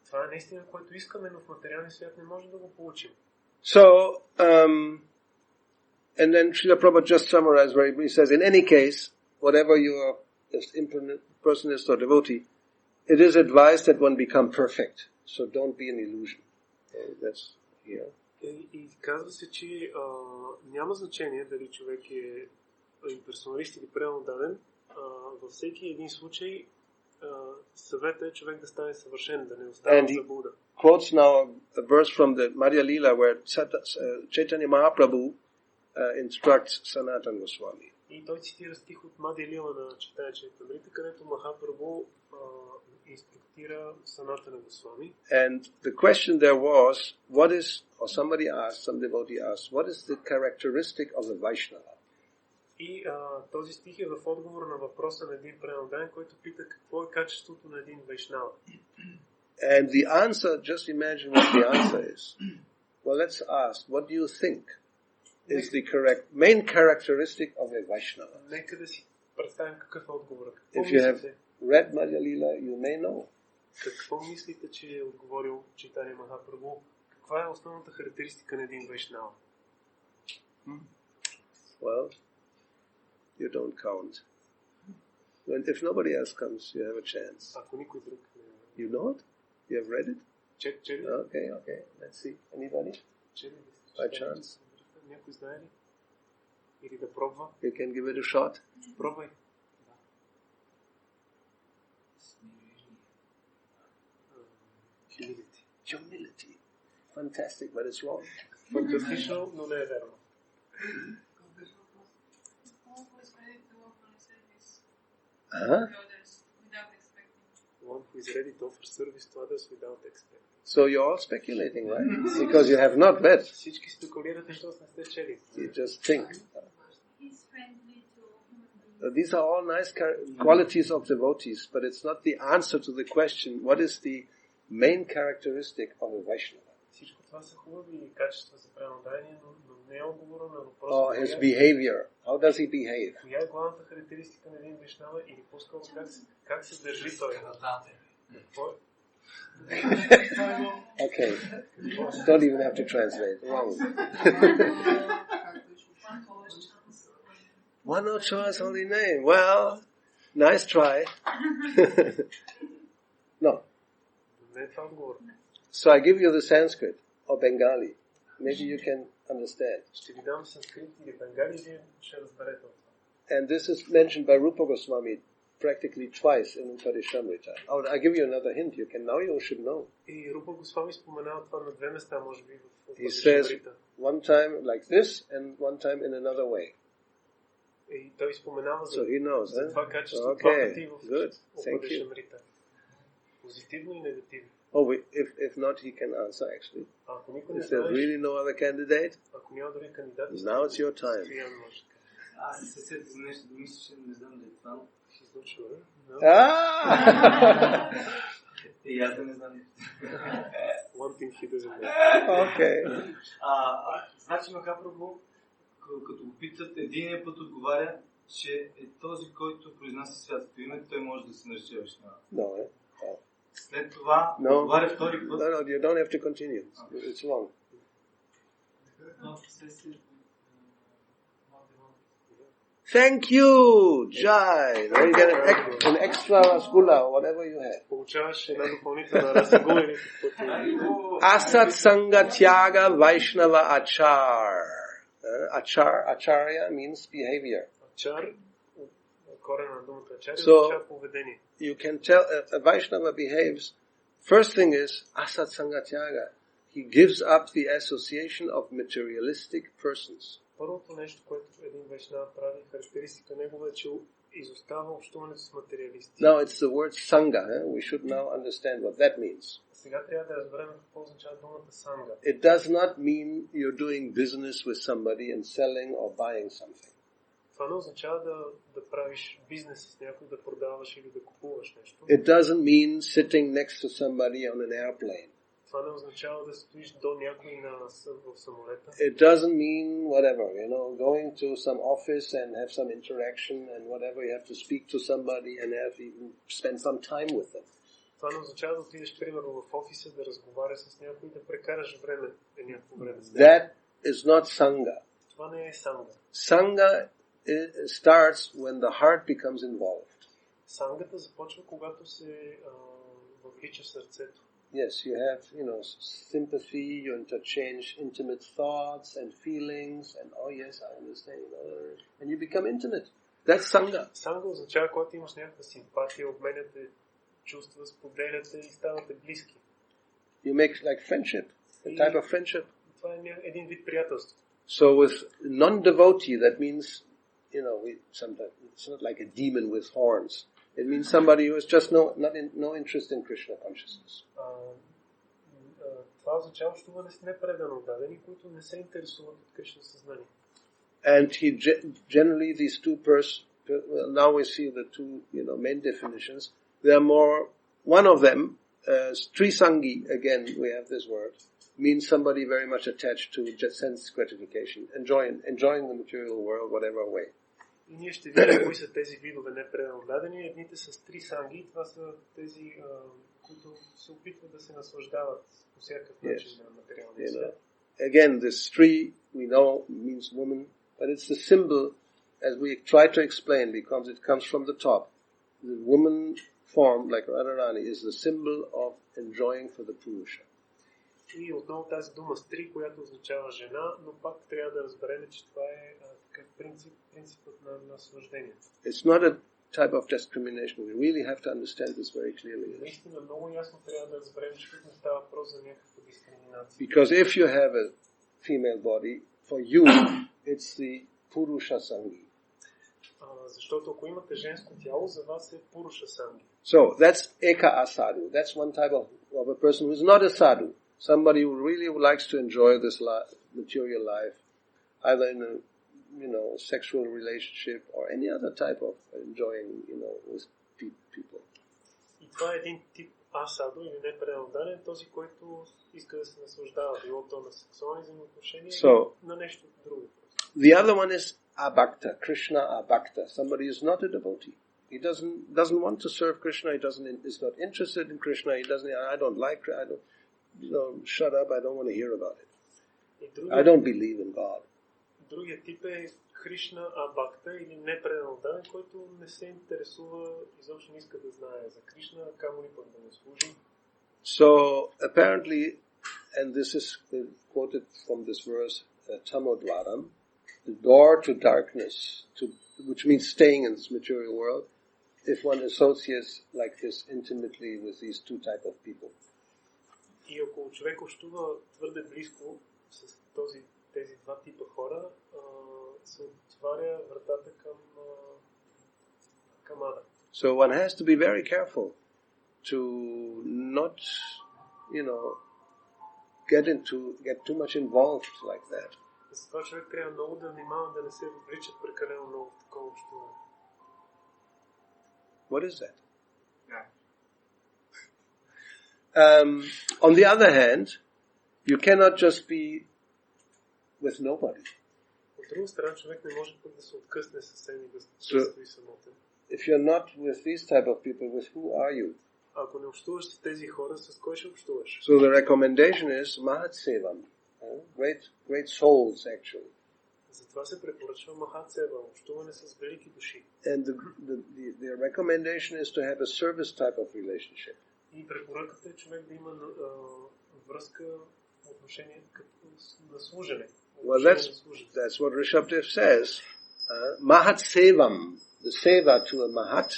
Това е наистина, което искаме, но в материалния свят не може да го получим. So, and then Srila Prabhupada just summarized very briefly. He says, in any case, whatever you are, as impersonalist or devotee, it is advised that one become perfect. So don't be an illusion. So that's here. И казва се, че няма значение дали човек е имперсоналист или предано даден. Във всеки един случай съветът е човек да стане съвършен, да не остава в заблуда. Quotes now a verse from the Madhya Lila where Chaitanya Mahaprabhu instructs Sanatana Goswami. И той цитира стих от Мадхя Лила на Чайтanya Чаритамрита, където Махапрабху инструктира Санатана Госвами. And the question there was, somebody asked, some devotee asked, what is the characteristic of a Vaishnava? И този стих е в отговор на въпроса на един преданен, който пита какво е качеството на един вайшнава. And the answer, just imagine what the answer is. Well, let's ask, what do you think is the main characteristic of a Vaishnava? Нека да си представим какъв е отговорът. If you have read Madhya Lila, you may know. Какво мислите, че е отговорил Чайтanya Махапрабху? Каква е основната характеристика на един вайшнава? Well, you don't count. And if nobody else comes, you have a chance. Ако никой друг не... You know it? You have read it? Чели. Okay. Let's see. Anybody? Чели. By chance? Някой знае ли? Или да пробва? You can give it a shot. Пробвай. Humility. Fantastic, but it's wrong. Фантастично, но не е верно. One who is ready to offer service to others without expecting. So you're all speculating, right? Because you have not read. Всички спекулирате, защото не сте чели. You just think. These are all nice qualities of devotees, but it's not the answer to the question, what is the main characteristic of a Vaishnava? Всичко това са хубави качества за преданание, но не е отговора на въпроса. Or his behavior. How does he behave? Коя е главната характеристика на един вайшнава или по-скоро как се държи той? Okay. Don't even have to translate. Wrong. One no choice, holy name. Well, nice try. No. So I give you the Sanskrit or Bengali. Maybe you can understand. And this is mentioned by Rupa Goswami practically twice in Upadeshamrita. I give you another hint. You should know. He says one time like this and one time in another way. So he knows, huh? Okay, good. Thank you. позитивно и негативно. Oh, if not, he can answer actually. Ако никой не If there's знаеш, really no other candidate, ако няма други кандидати, now it's your time. Стоян може да каже. Аз се сетих за нещо, мисля, че не знам да е това. He's not sure. No? Ah! И аз да не знам. One thing he doesn't know. Okay. Значи Махапрабху, като го питат, единия път отговаря, че е този, който произнася святото име, той може да се нарече Вайшнава. No, След това отговаря втори път. No, you don't have to continue. It's long. Thank you, Jai. Now you get an extra rasgulla or whatever you have. Получаваш една допълнителна разгула или каквото. Asat Sangha Tyaga Vaishnava Achar. Acharya means behavior. Ачар, корена на думата ачар, So, поведение. You can tell a Vaishnava behaves. First thing is Asat Sangha Tyaga. He gives up the association of materialistic persons. Първото нещо, което един вайшнав прави, характеристика негова е, че изостава общуването с материалисти. Now it's the word Sangha. We should now understand what that means. Сега трябва да разберем какво означава думата санга. It does not mean you're doing business with somebody and selling or buying something. Това не означава да правиш бизнес с някой, да продаваш или да купуваш нещо. It doesn't mean sitting next to somebody on an airplane. Това не означава да стоиш до някой в самолета. It doesn't mean whatever, going to some office and have some interaction and whatever, you have to speak to somebody and have even spend some time with them. Това не означава да отидеш, примерно, в офиса, да разговаряш с някой и да прекараш някакво време с него. That is not Sangha. Това не е санга. Sangha starts when the heart becomes involved. Сангата започва, когато се въвлича сърцето. Yes, you have, sympathy, you interchange intimate thoughts and feelings, and oh yes, I understand, and you become intimate. That's Sangha. Санга означава, когато имаш някаква симпатия, обменяте чувства, споделяте и ставате близки. You make like friendship, a type of friendship. Това е един вид приятелство. So with non-devotee, that means, sometimes it's not like a demon with horns. It means somebody who has just no interest in Krishna consciousness. Това означава общуване с непредано дадени, които не се интересуват от Кришна съзнание. And generally these two now we see the two, main definitions. They are more, one of them, Trisangi, again we have this word, means somebody very much attached to just sense gratification, enjoying the material world whatever way. И ние ще видим кои са тези видове непредано дадени. Едните са три санги, това са тези, които се опитват да се наслаждават по всякакъв начин на материалния свят. Again, this tree, we know, means woman, but it's the symbol, as we try to explain, because it comes from the top. The woman form, like Radharani, is the symbol of enjoying for the Purusha. И отново тази дума стри, която означава жена, но пак трябва да разберем, че това е такъв принципът на наслаждение. It's not a type of discrimination. We really have to understand this very clearly. Наистина много ясно трябва да разберем, че тук не става въпрос за някаква дискриминация. Because if you have a female body, for you, it's the Purusha Sangi. Защото ако имате женско тяло, за вас е Пуруша Санги. So, that's Eka Asadu. That's one type of a person who is not a sadhu. Somebody who really likes to enjoy this material life, either in a, sexual relationship or any other type of enjoying, with people. И това е един тип асаду или непредано даден, този, който иска да се наслаждава, било то на сексуални взаимоотношения или на нещо друго. The other one is abhakta, Krishna abhakta. Somebody is not a devotee. He doesn't want to serve Krishna. Is not interested in Krishna. I don't like, shut up. I don't want to hear about it. I don't believe in God. Другият тип е Кришна абхакта или непредано даден, който не се интересува, изобщо не иска да знае за Кришна, камо ли пък да не служи. So apparently, and this is quoted from this verse, Tamodvaram, the door to darkness, which means staying in this material world, if one associates like this intimately with these two type of people. И ако човек общува твърде близко с тези два типа хора, се отваря вратата към ада. So one has to be very careful to not, get too much involved like that. Затова човек трябва много да внимава да не се вличат прекалено много в такова общуване. What is that? On the other hand, you cannot just be with nobody. От друга страна, човек не може пък да се откъсне съвсем и да стои самотен. If you're not with these type of people, with who are you? Ако не общуваш с тези хора, с кой ще общуваш? So the recommendation is Mahat Sevam. Great souls actually. Затова се препоръчва Махат Сева, общуване с велики души. And the recommendation is to have a service type of relationship. И препоръката е човек да има връзка, отношение на служене. Well, that's what Rishabdev says. Mahat Sevam, the seva to a Mahat,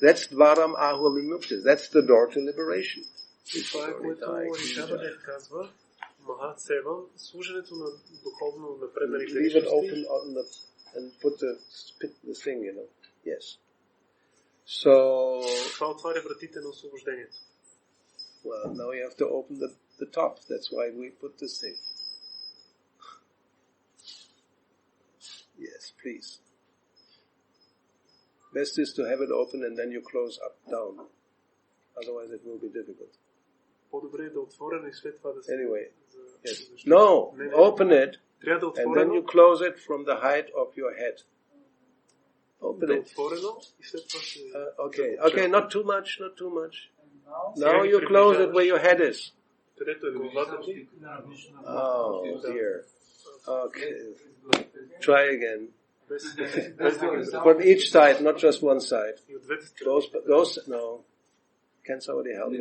that's Dvaram Ahvam Vimuktis. That's the door to liberation. Това е което Ришабдев казва. Махат Сева, служенето на духовно напредналите личности. Leave it open and put the thing, Yes. So. Това отваря вратите на освобождението. Well, now you have to open the top. That's why we put this thing. Yes, please. Best is to have it open and then you close up down. Otherwise it will be difficult. По-добре е да отворено и след това да се... Anyway, yes. No, open it and then you close it from the height of your head. Open it. Okay, not too much. Now you close it where your head is. Oh dear. Okay. Try again. From each side, not just one side. Those, no. Can somebody help me?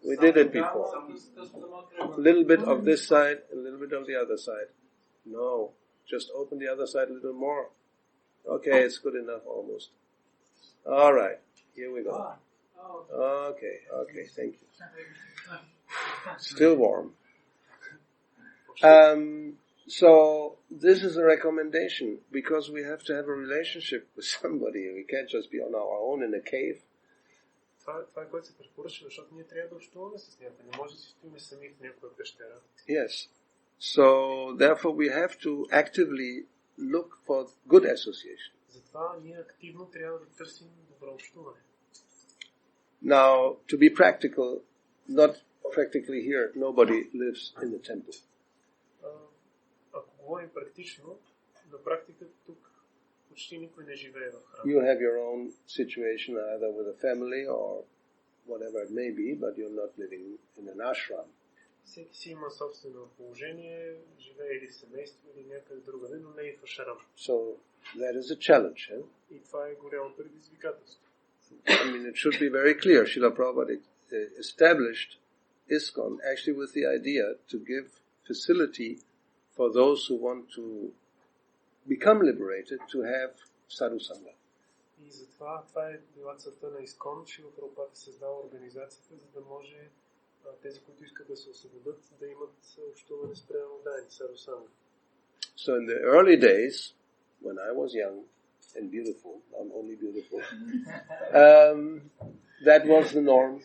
We did it before. A little bit of this side, a little bit of the other side. No. Just open the other side a little more. Okay, it's good enough almost. All right. Here we go. Okay, thank you. Still warm. So this is a recommendation because we have to have a relationship with somebody. We can't just be on our own in a cave. Това е което се препоръчва, защото ние трябва да общуваме с някой. Не може да си стоиме сами в някоя пещера. Yes. So therefore we have to actively look for good association. Затова ние активно трябва да търсим добро общуване. Now, to be practical, not practically here, nobody lives in the temple. Ако говорим практично, на практика тук почти никой не живее в храма. You have your own situation either with a family or whatever it may be, but you're not living in an ashram. Всеки си има собствено положение, живее или в семейство, или някъде другаде, но не и в ашрам. So that is a challenge, eh? И това е голямо предизвикателство. I mean, it should be very clear. Srila Prabhupada established ISKCON actually with the idea to give facility for those who want to become liberated to have sadhu sangha. И затова това е била целта на ИСКОН, че Прабхупада създава организацията, за да може тези, които искат да се освободят, да имат общуване с преданодайни, садху санга. So in the early days, when I was young and beautiful, I'm only beautiful, that was the norm.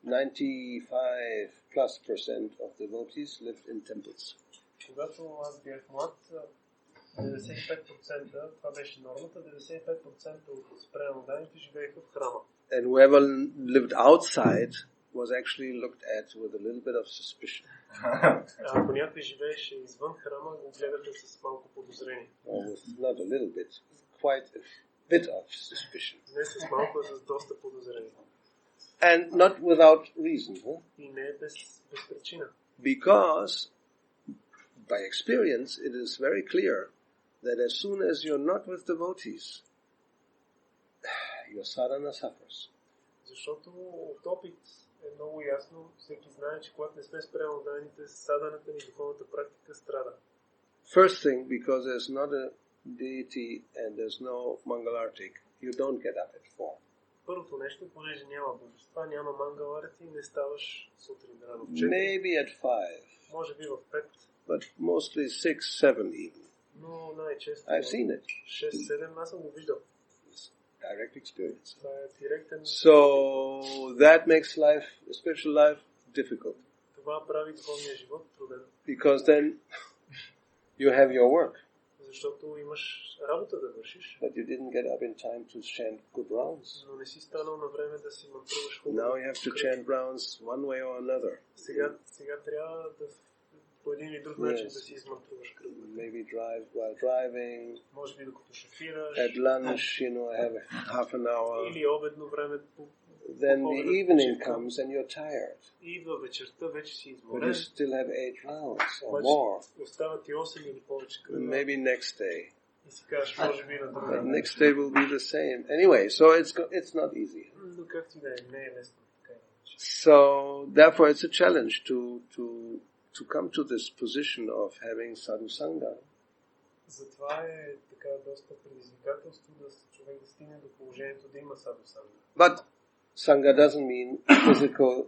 95%+ of devotees lived in temples. Когато аз бях млад, 95% това беше нормата, 95% от преданодайните живееха в храма. And whoever lived outside was actually looked at with a little bit of suspicion. Ако някой живееше извън храма, го гледаха с малко подозрение. Not a little bit, quite a bit of suspicion. Не с малко, а с доста подозрение. And not without reason. Huh? И не без причина. Because by experience it is very clear that as soon as you're not with devotees, your sadhana suffers. Защото от опит е много ясно, всеки знае, че когато не сме с преданодайните, саданата ни духовната практика страда. First thing, because there's not a deity and there's no mangalartik, you don't get up at 4. Първото нещо, понеже няма божества, няма мангаларти, не ставаш сутрин рано в 4. Maybe at 5. Може би в 5. But mostly 6, 7 even. Но най-често I've seen it. 6-7, аз съм го виждал. direct experience. Това е директен. So that makes life, spiritual life, difficult. Това прави духовния живот труден. Because then you have your work, Защото имаш работа да вършиш, but you didn't get up in time to chant good rounds. но не си станал на време да си мантруваш хубаво. Now you have to chant rounds one way or another. Сега трябва да по един или друг начин да си измантруваш кръговете. Maybe drive while driving. Може би докато шофираш. At lunch, have half an hour. Или обедно време. Then the evening comes and you're tired. И идва вечерта, вече си But изморен. you still have 8 rounds or Обаче more. остават и 8 или повече кръга. Maybe next day. И си кажеш, може би на друга. But next day will be the same. Anyway, so it's not easy. Но както и да е, не е лесно. So therefore it's a challenge to come to this position of having sadhu sangha. Затова е така доста предизвикателство да човек да стигне до положението да има саду санга. But sangha doesn't mean physical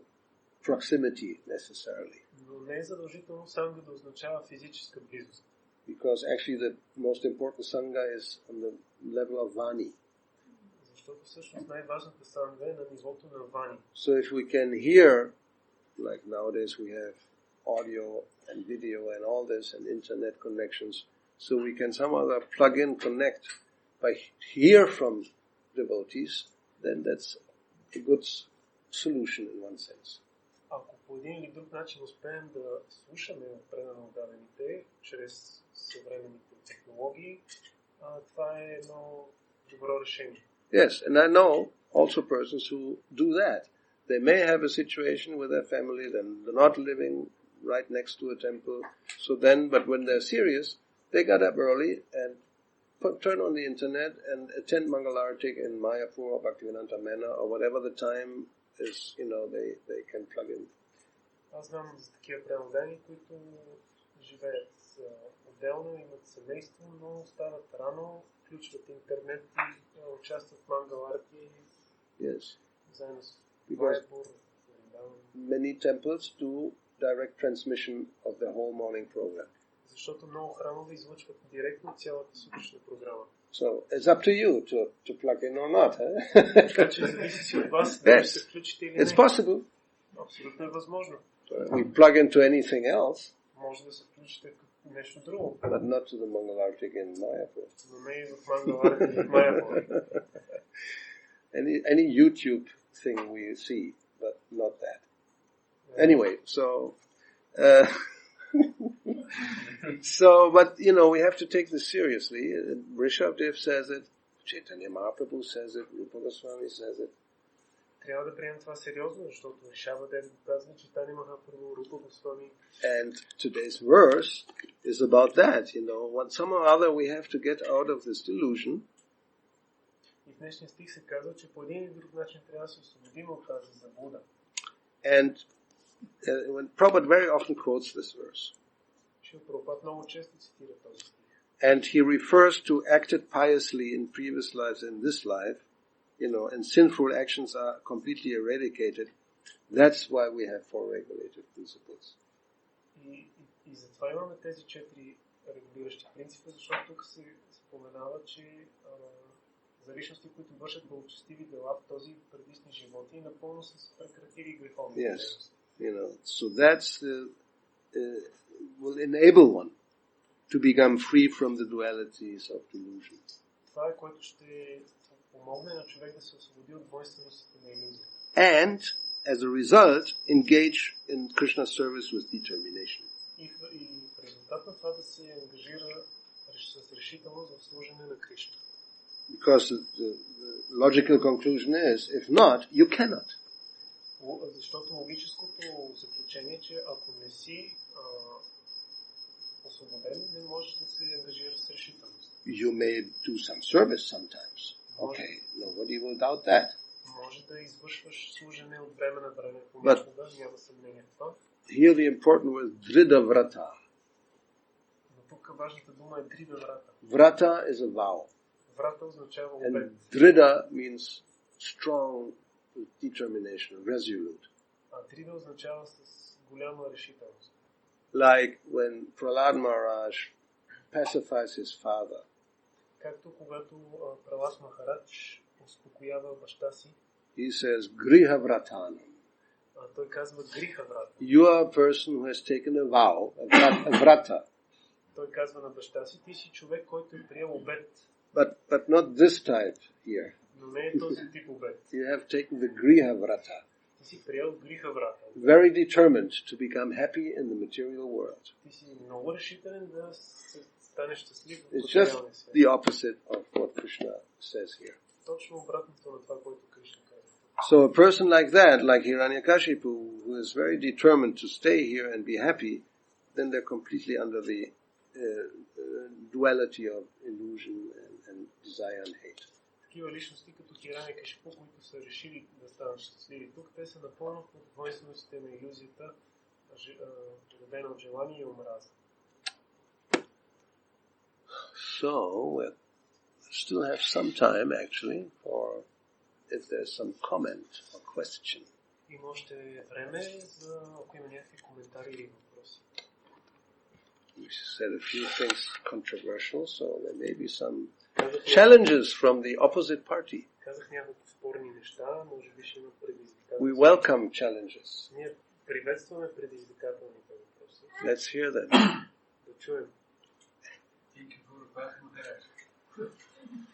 proximity necessarily. Но не е задължително санга да означава физическа близост. Because actually the most important sangha is on the level of vani. Защото всъщност най-важната санга е на нивото на вани. So if we can hear, like nowadays we have audio and video and all this and internet connections, so we can somehow plug in, connect, by hear from devotees, then that's a good solution in one sense. Ако по един или друг начин успеем да слушаме предано отдадените чрез съвременните технологии, това е едно добро решение. Yes, and I know also persons who do that. They may have a situation with their family, then they're not living right next to a temple. So then, but when they're serious, they got up early and turn on the internet and attend Mangalartik in Mayapur or Bhaktivedanta Manor or whatever the time is, they can plug in. Аз знам за такива преодани, които живеят отделно, имат семейство, но стават рано, включват интернет и участват в Мангаларти Yes. заедно с Because Майпур. many temples do direct transmission of the whole morning program. Защото много храмове излъчват директно цялата сутрешна програма. So it's up to you to plug in or not. Така че зависи си от вас дали ще се включите или не. It's possible. Абсолютно е възможно. We plug into anything else, Може да се включите като нещо друго, but not to the Mangalartik in Mayapur. но не и в Мангаларти и в Майапур. Any YouTube thing we see, but not that. Anyway, but we have to take this seriously. Rishabdev says it, Chaitanya Mahaprabhu says it, Rupa Goswami says it. Трябва да приемем това сериозно, защото Ришабадев го казва, Чайтания Махапрабху, Рупа Госвами. And today's verse is about that, somehow or other we have to get out of this delusion. И в днешния стих се казва, че по един или друг начин трябва да се освободим от тази заблуда. And when Prabhupada very often quotes this verse. Шрила Прабхупад много често цитира този стих. And he refers to acted piously in previous lives and this life, and sinful actions are completely eradicated. That's why we have 4 regulative principles. И затова имаме тези 4 регулиращи принципа, защото тук се споменава, че за личности, които вършат благочестиви дела в този предишни животи, напълно са прекратили греховните дейности. So that's will enable one to become free from the dualities of delusion. Това е, което ще помогне на човек да се освободи от двойственостите на илюзия. And, as a result, engage in Krishna service with determination. И в резултат на това да се ангажира с решителност в служене на Кришна. Because the logical conclusion is, if not, you cannot. Защото логическото заключение е, че ако не си освободен, не можеш да се ангажираш с решителност. You may do some service sometimes. Okay, nobody will doubt that. Може да извършваш служене от време на време, понякога, няма съмнение в това. Here the important word is drida vrata. Но тук важната дума е дрида врата. Vrata is a vow. Врата означава And обет. drida means strong determination, resolute. А дрида означава с голяма решителност. Like when Prahlad Maharaj pacifies his father. Както когато Пралад Махарадж успокоява баща си. He says, Griha Vratan. Той казва гриха врата. You are a person who has taken a vow, a vrata, Той казва на баща си, ти си човек, който е приел обет, but not this type here. но не е този тип обет. You have taken the Griha Vrata. Ти си приел гриха врата. Very determined to become happy in the material world. Ти си много решителен да станеш щастлив в It's just материалния свят. the opposite of what Krishna says here. Точно обратното на това, което Кришна казва. So a person like that, like Hiranyakashipu, who is very determined to stay here and be happy, then they're completely under the duality of illusion and desire and hate. Такива личности като Хиранякашипу, които са решили да станат щастливи тук, те са напълно под двойственостите на иллюзията, породена от желание и омраза. So we still have some time actually for if there's some comment or question. Има още време за ако има някакви коментари или въпроси. We said a few things controversial, so there may be some Казах challenges from the opposite party. Казах няколко спорни неща, може би ще има We предизвикателства. welcome challenges. Ние приветстваме предизвикателните въпроси. Let's hear them. Да чуем.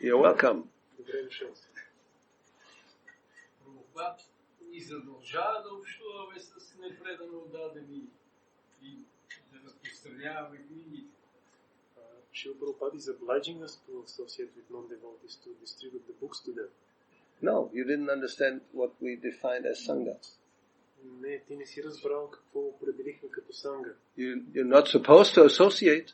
You're welcome. Добре дошъл си. Прабхупад ни задължава да общуваме с непредано отдадени и да разпространяваме книгите. Shri Prabhupada is obliging us to associate with non-devotees to distribute the books to them. No, you didn't understand what we defined as Sangha. Не, ти не си разбрал какво определихме като санга. You're not supposed to associate.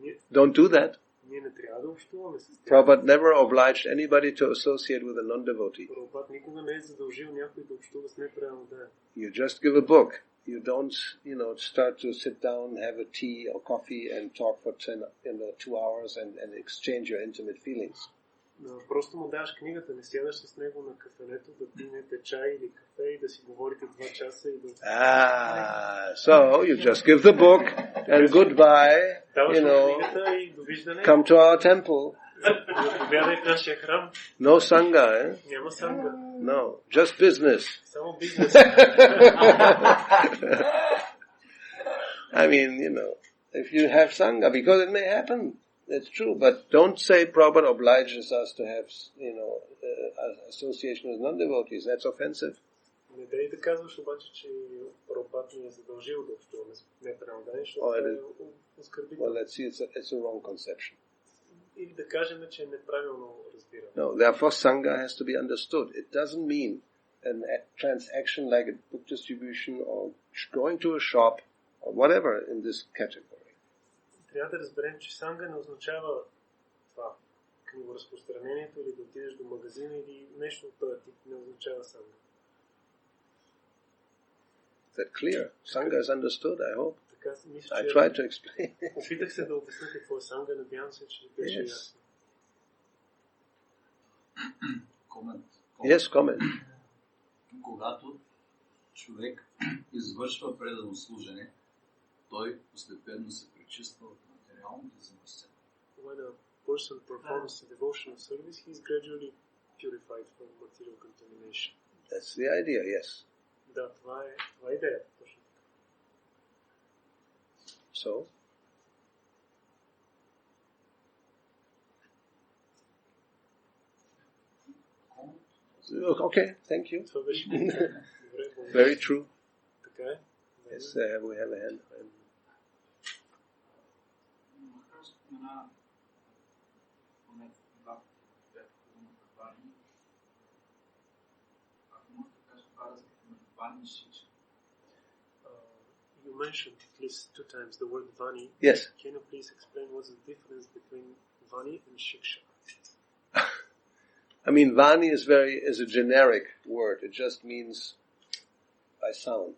Ние, Don't do that. ние не трябва да общуваме с тях. Prabhupada never obliged anybody to associate with a non-devotee. Прабхупад никога не е задължил някой да общува с неправилно да. You just give a book. You don't, start to sit down, have a tea or coffee and talk for 2 hours and exchange your intimate feelings. Просто му даваш книгата, не сядаш с него на кафенето да пинете чай или кафе и да си говорите 2 часа и да... So you just give the book and goodbye, Даваш книгата и довиждане. come to our temple. Заповядай в нашия храм. No Sangha, eh? Няма санга. No, just business. Само бизнес. I mean, if you have Sangha, because it may happen, it's true, but don't say Prabhupada obliges us to have, association with non-devotees. That's offensive. Не дай да казваш обаче, че Прабхупад ни е задължил да общуваме с неправилно да, защото Oh, it това is. е оскърбително. Well, let's see, it's a wrong conception. Или да кажем, че е неправилно разбиране. No, therefore Sangha has to be understood. It doesn't mean an transaction like a book distribution or going to a shop or whatever in this category. Трябва да разберем, че санга не означава това. Книгоразпространението или да отидеш до магазина или нещо от този тип не означава санга. Is that clear? Sangha is understood, I hope. Така мисля, I че tried to explain. опитах се да обясня какво е санга, надявам се, че беше Yes. ясно. Комент. Yes, comment. Когато човек извършва предано служене, той постепенно се пречиства от материалното замърсяване. When a person performs devotional service, he is gradually purified from material contamination. That's the idea, yes. Да, това е идеята. Точно. So? Okay, thank you. Това беше добре. Very true. Така е. Yes, we have a hand. Спомена поне два Вани. Ако може да кажа това разлика между Вани и Шикша. You mentioned at least 2 times the word Vani. Yes. Can you please explain what's the difference between Vani and Shiksha? I mean, Vani is a generic word. It just means by sound.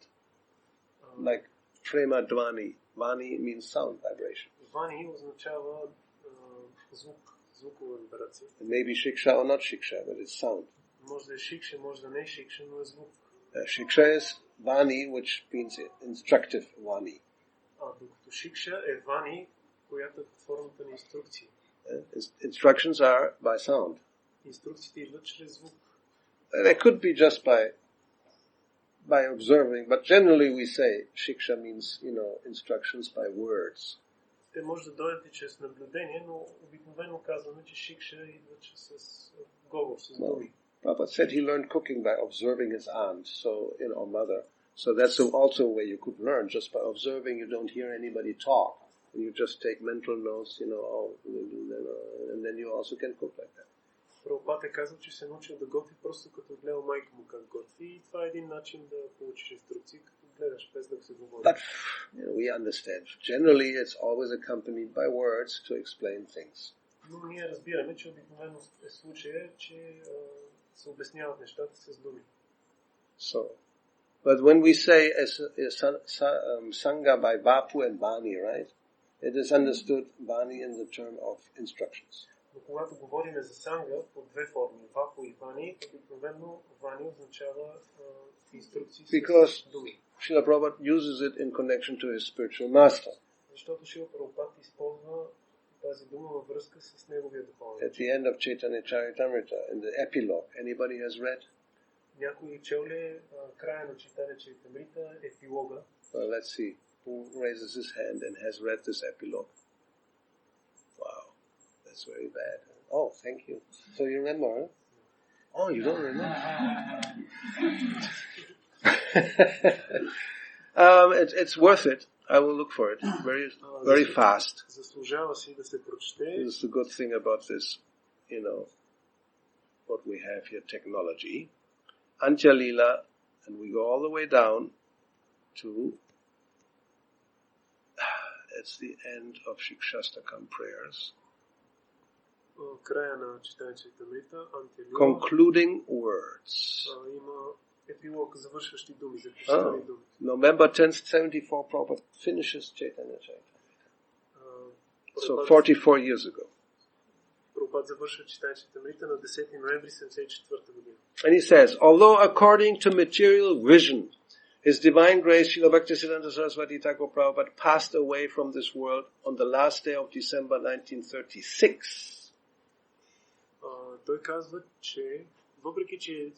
Like Prema Dvani. Vani means sound vibration. Vani означава звукова вибрация. It may be Shiksha or not Shiksha, but it's sound. Може да е Шикша, може да не е Шикша, но е звук. Shiksha is Vani, which means instructive Vani. Докато Шикша е Вани, която е под формата на инструкции. Instructions are by sound. Инструкциите идват чрез звук. They could be just by observing, but generally we say shiksha means, instructions by words. Те може да дойдат и чрез наблюдение, но обикновено казваме, че шикша идва с говор, с думи. Prabhupada said he learned cooking by observing his aunt, or mother. So that's also a way you could learn. Just by observing, you don't hear anybody talk. And you just take mental notes, and then you also can cook like that. Прабхупада е казал, че се научил да готви просто като гледал майка му как готви. И това е един начин да получиш инструкции, като гледаш, без да се говори. But we understand. Generally, it's always accompanied by words to explain things. Но ние разбираме, че обикновено е случая, че се обясняват нещата с думи. But when we say Sangha by Vapu and Vani, right? It is understood Vani in the term of instructions. Но когато говорим за санга по две форми, вапу и вани, обикновено вани означава инструкции с думи. Srila Prabhupada uses it in connection to his spiritual master. Защото Шрила Прабхупада използва тази дума във връзка с неговия духовен. At the end of Chaitanya Charitamrita, in the epilogue, anybody has read? Някой чел ли края на Чайтаня Чаритамрита епилога? Well, let's see. Who raises his hand and has read this epilogue? Wow, that's very bad. Oh, thank you. So you remember, huh? Oh, you don't remember? It's worth it. I will look for it very fast. Заслужава си да се прочете. This is the good thing about this, what we have here, technology. Anjalila, and we go all the way down to, it's the end of Shikshastakam prayers. Края на Чайтаня Чаритамрита, Антялила. Concluding words. Има епилог, завършващи думи, заключителни думи. November 10th, 74, Prabhupada finishes Chaitanya Charitamrita. So 44 years ago. Прабхупада завършва Чайтаня Чаритамрита на 10 ноември 1974 година. And he says, although according to material vision, His Divine Grace, Srila Bhaktisiddhanta Saraswati Thakur Prabhupada, passed away from this world on the last day of December 1936. Той казва, че въпреки, че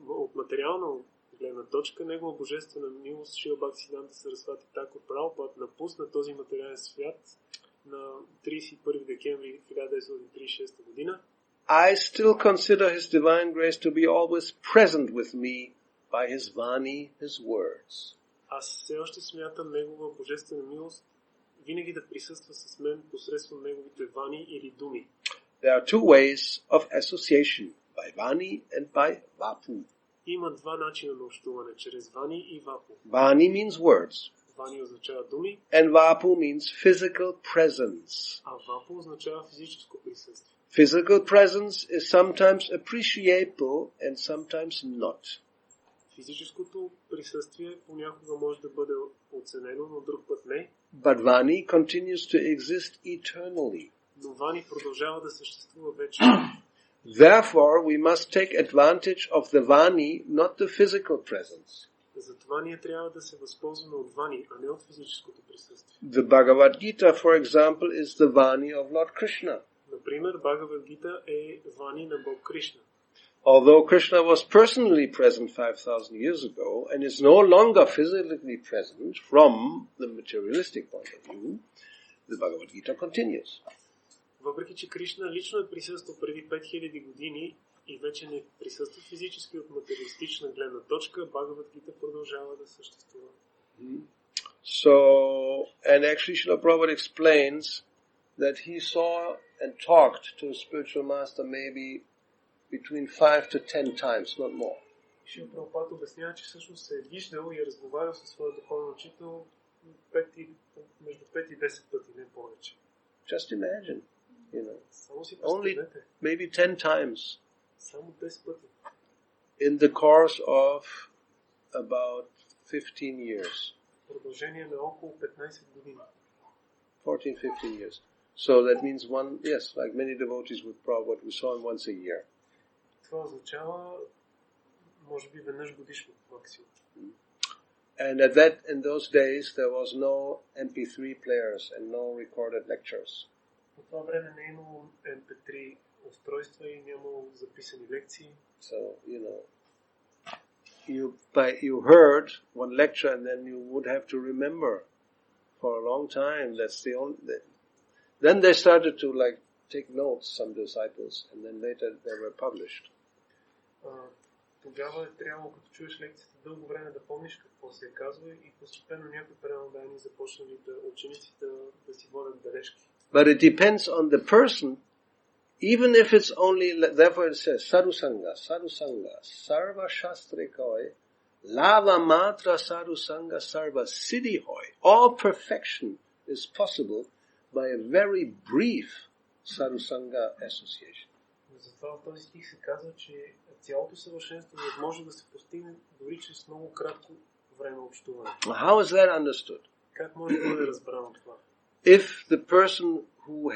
от материална гледна точка, негова божествена милост Шрила Бхактисиданта Сарасвати Тхакур Прабхупада напусна този материален свят на 31 декември 1936 година. I still consider His Divine Grace to be always present with me by His Vani, His words. Аз все още смятам негова божествена милост винаги да присъства с мен посредством неговите вани или думи. There are two ways of association, by Vani and by Vapu. Има два начина на общуване, чрез вани и вапу. Vani means words. Вани означава думи, and Vapu means physical presence. а вапу означава физическо присъствие. Physical presence is sometimes appreciable and sometimes not. Физическото присъствие понякога може да бъде оценено, но друг път не. But Vani continues to exist eternally. Но вани продължава да съществува вечно. Therefore, we must take advantage of the Vani, not the physical presence. Затова ние трябва да се възползваме от вани, а не от физическото присъствие. The Bhagavad Gita, for example, is the Vani of Lord Krishna. Например, Бхагавад Гита е вани на Бог Кришна. Although Krishna was personally present 5,000 years ago and is no longer physically present from the materialistic point of view, the Bhagavad Gita continues. Въпреки, че Кришна лично е присъствал преди 5000 години и вече не присъства физически от материалистична гледна точка, Бхагавад Гита продължава да съществува. So, and actually Srila Prabhupada explains that he saw and talked to a spiritual master maybe between 5 to 10 times, not more. Шрила Прабхупада обяснява, че всъщност се е виждал и е разговарял със своя духовен учител между 5 и 10 пъти, не повече. Just imagine, Само си only представете. maybe 10 times Само 10 пъти. in the course of about 15 years, Продължение на около 15 години. 14-15 years. So that means like many devotees with Prabhupada, we saw him once a year. Това означава, може би веднъж годишно максимум. And in those days, there was no MP3 players and no recorded lectures. По това време не е имало MP3 устройства и нямало записани лекции. So, you heard one lecture and then you would have to remember for a long time. That's the only. Then they started to take notes, some disciples, and then later they were published. Тогава е трябвало, като чуеш лекцията, дълго време да помниш какво се казва и постепенно някои преданодайни започнали учениците да си водят бележки. But it depends on the person, even if it's only, therefore it says, sadhusanga, sarva shastre koi, lava matra sadhusanga, sarva siddhi hoi. All perfection is possible by a very brief sadhusanga association. Затова в този стих се казва, че цялото съвършенство може да се постигне дори чрез много кратко време общуване. How is that understood? Как може да бъде разбрано това? If the person who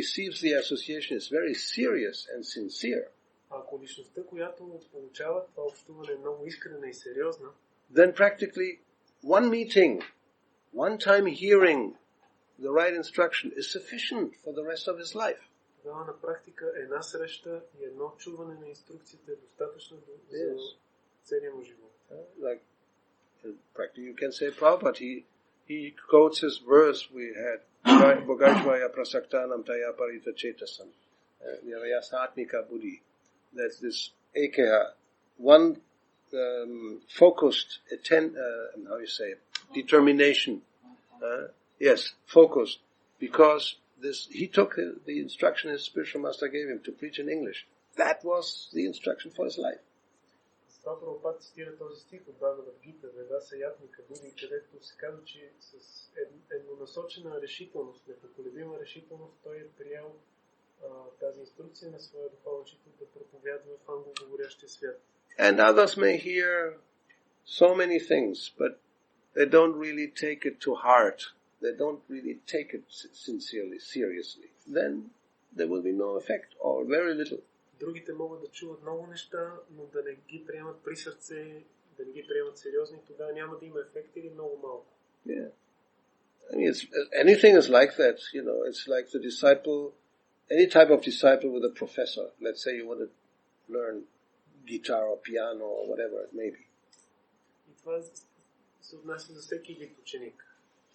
receives the association is very serious and sincere, ако личността, която получава това общуване е много искрена и сериозна, then practically one meeting, one time hearing the right instruction is sufficient for the rest of his life. Тогава на практика една среща и едно чуване на инструкцията е достатъчно за целия му живот. Like, practically you can say Prabhupada, he quotes his verse we had, Bhagavajvaya prasaktanam taya parita chetasam, nirayasatmika buddhi. That's this ekeha, one focused, how you say, determination. Yes, focused, because he took the instruction his spiritual master gave him to preach in English. That was the instruction for his life. Това Прабхупад цитира този стих от Бхагавад-гита, Ведаса Ятмика Буди, където се казва, че с еднонасочена решителност, непоколебима решителност, той е приел тази инструкция на своя духовен учител да проповядва в англоговорящия свят. And others may hear so many things, but they don't really take it to heart. They don't really take it sincerely, seriously. Then there will be no effect or very little. Другите могат да чуват много неща, но да не ги приемат при сърце, да не ги приемат сериозно и тогава няма да има ефект или много малко. Yeah. I mean, anything is like that, it's like the disciple, any type of disciple with a professor. Let's say you want to learn guitar or piano or whatever it may be. И това се отнася за всеки вид ученик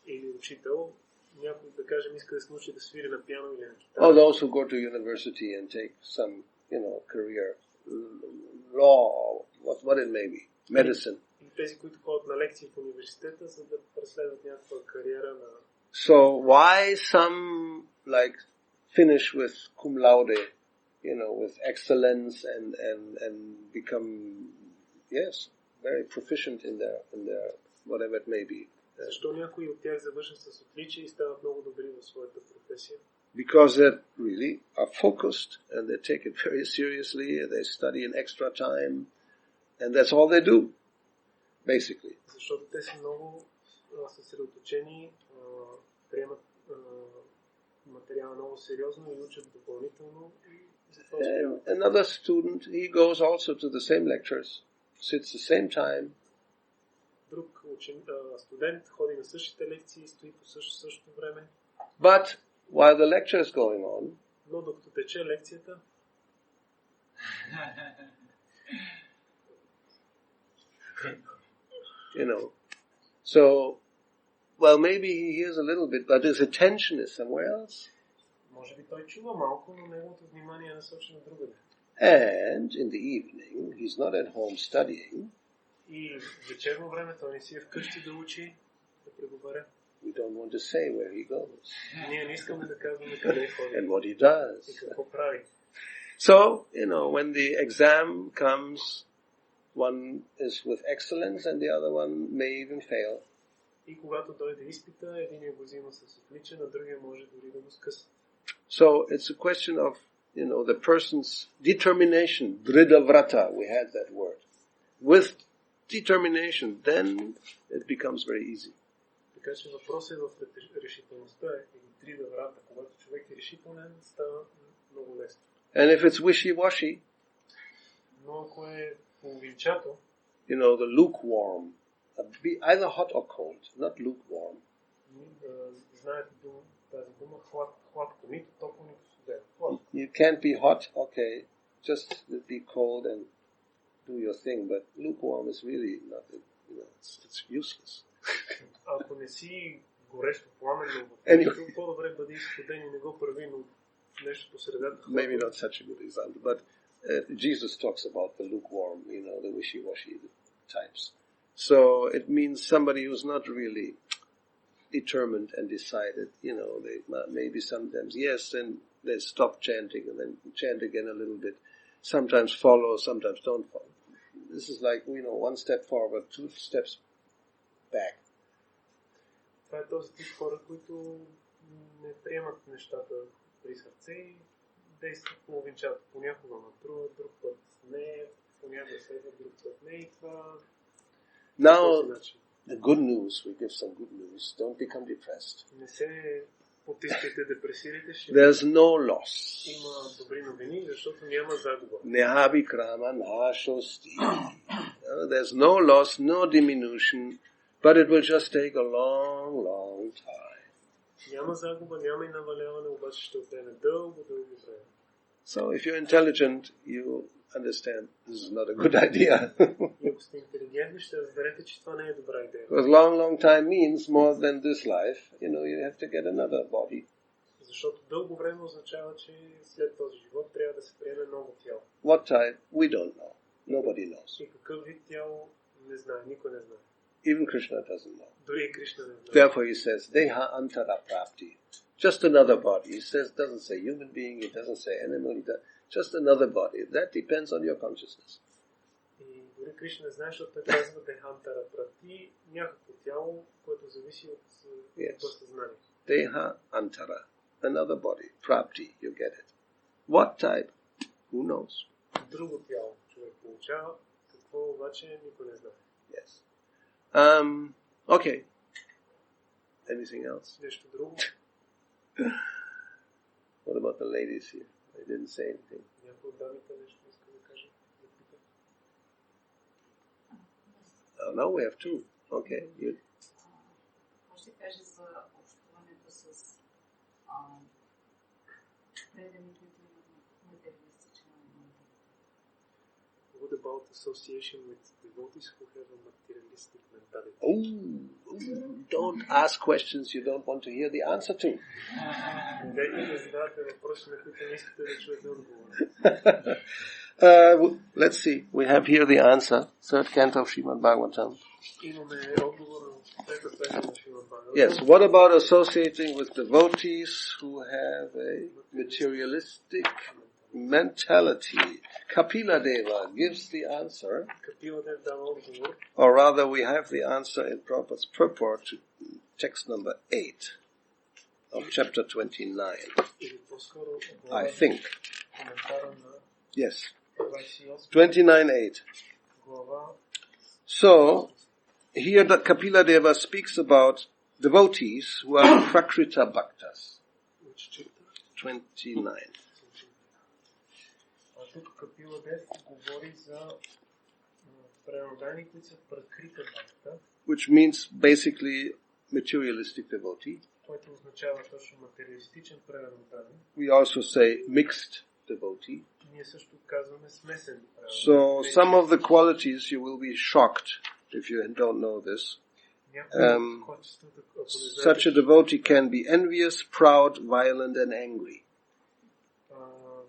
или учител. Някой, да кажем, иска да се научи да свири на пиано или на гитара. Or those who go to university and take some, career, law or what it may be, medicine. И тези, които ходят на лекции в университета, за да преследват някаква кариера на... So why some finish with cum laude, with excellence and become, yes, very proficient in their whatever it may be. Защо някои от тях завършат с отличие и стават много добри в своята професия? Because they really are focused and they take it very seriously, they study in extra time, and that's all they do, basically. Защото те са много съсредоточени, приемат материала много сериозно и учат допълнително. Another student, he goes also to the same lectures, sits the same time. Друг студент ходи на същите лекции, стои по същото време. But while the lecture is going on, но докато тече лекцията, so, well, maybe he hears a little bit, but his attention is somewhere else. Може би той чува малко, но неговото внимание е насочено другаде. And in the evening, he's not at home studying. И в вечерно време той не си е вкъщи да учи, да преговаря. We don't want to say where he goes. Ние не искаме да казваме къде ходи. And what he does. И какво прави. So, when the exam comes, one is with excellence and the other one may even fail. И когато дойде изпита, единия го взима с отличие, на другия може дори да го скъса. So, it's a question of, the person's determination. Dhrida vrata, we had that word. With determination, then it becomes very easy. Така че въпросът е в решителността или дрида врата. Когато човек е решителен, става много лесно. And if it's wishy-washy, но ако е половинчато, the lukewarm, be either hot or cold, not lukewarm. Знаете тази дума, хладко, нито топло, нито студен. Хлад. You can't be hot, okay, just be cold and do your thing, but lukewarm is really not, it's useless. Ако не си горещо пламенно, Anyway. по-добре бъди студен и не го прави, но нещо по средата. Maybe not such a good example, but Jesus talks about the lukewarm, the wishy-washy types. So it means somebody who's not really determined and decided, they maybe sometimes yes, and they stop chanting and then chant again a little bit. Sometimes follow, sometimes don't follow. This is like, one step forward, 2 steps back. Това е този тип хора, които не приемат нещата при сърце и действат половинчато. Понякога натруват, друг път не, понякога следват, друг път не и това Now, този начин. the good news, we give some good news. Don't become depressed. Не се потискайте, депресирайте, ще There's no loss. има добри новини, защото няма загуба. Nehabi krama nashosti. There's no loss, no diminution, but it will just take a long, long time. Няма загуба, няма и наваляване, обаче ще отнеме дълго, дълго време. So if you're intelligent, you understand this is not a good idea. И ако сте интелигентни, ще разберете, че това не е добра идея. Because long, long time means more than this life. You have to get another body. Защото дълго време означава, че след този живот трябва да се приеме ново тяло. What type? We don't know. Nobody knows. И какъв вид тяло не знае, никой не знае. Even Krishna doesn't know. Дори и Кришна не знае. Therefore he says, Deha antara prapti. Just another body. He doesn't say human being, he doesn't say animal, just another body. That depends on your consciousness. И дори Кришна не знае, защото той казва Дехантара прати, някакво тяло, което зависи от съзнание. Deha antara. Another body. Prapti. You get it. What type? Who knows? Друго тяло човек получава, какво обаче никой не знае. Yes. Okay. Anything else? Нещо друго? What about the ladies here? They didn't say anything. Някой от дамите нещо иска да каже? Oh, no, we have two. Okay. You. Може да кажа за общуването с преданите, които имат материалистичен момент. What about association with devotees who have a materialistic mentality? Don't ask questions you don't want to hear the answer to. Let's see. We have here the answer. Third canto of Srimad Bhagavatam. Yes. What about associating with devotees who have a materialistic mentality? Kapila Deva gives the answer, or rather we have the answer in Prabhupada's purport to text number 8 of chapter 29. I think. Yes. 29:8. So, here the Kapila Deva speaks about devotees who are Prakrita Bhaktas. 29. Тук Капила Дев говори за преданни, които са пракрита бхакта, which means basically materialistic devotee. което означава точно материалистичен предан. We also say mixed devotee. Ние също казваме смесен предан. So some of the qualities you will be shocked if you don't know this. Such a devotee can be envious, proud, violent and angry.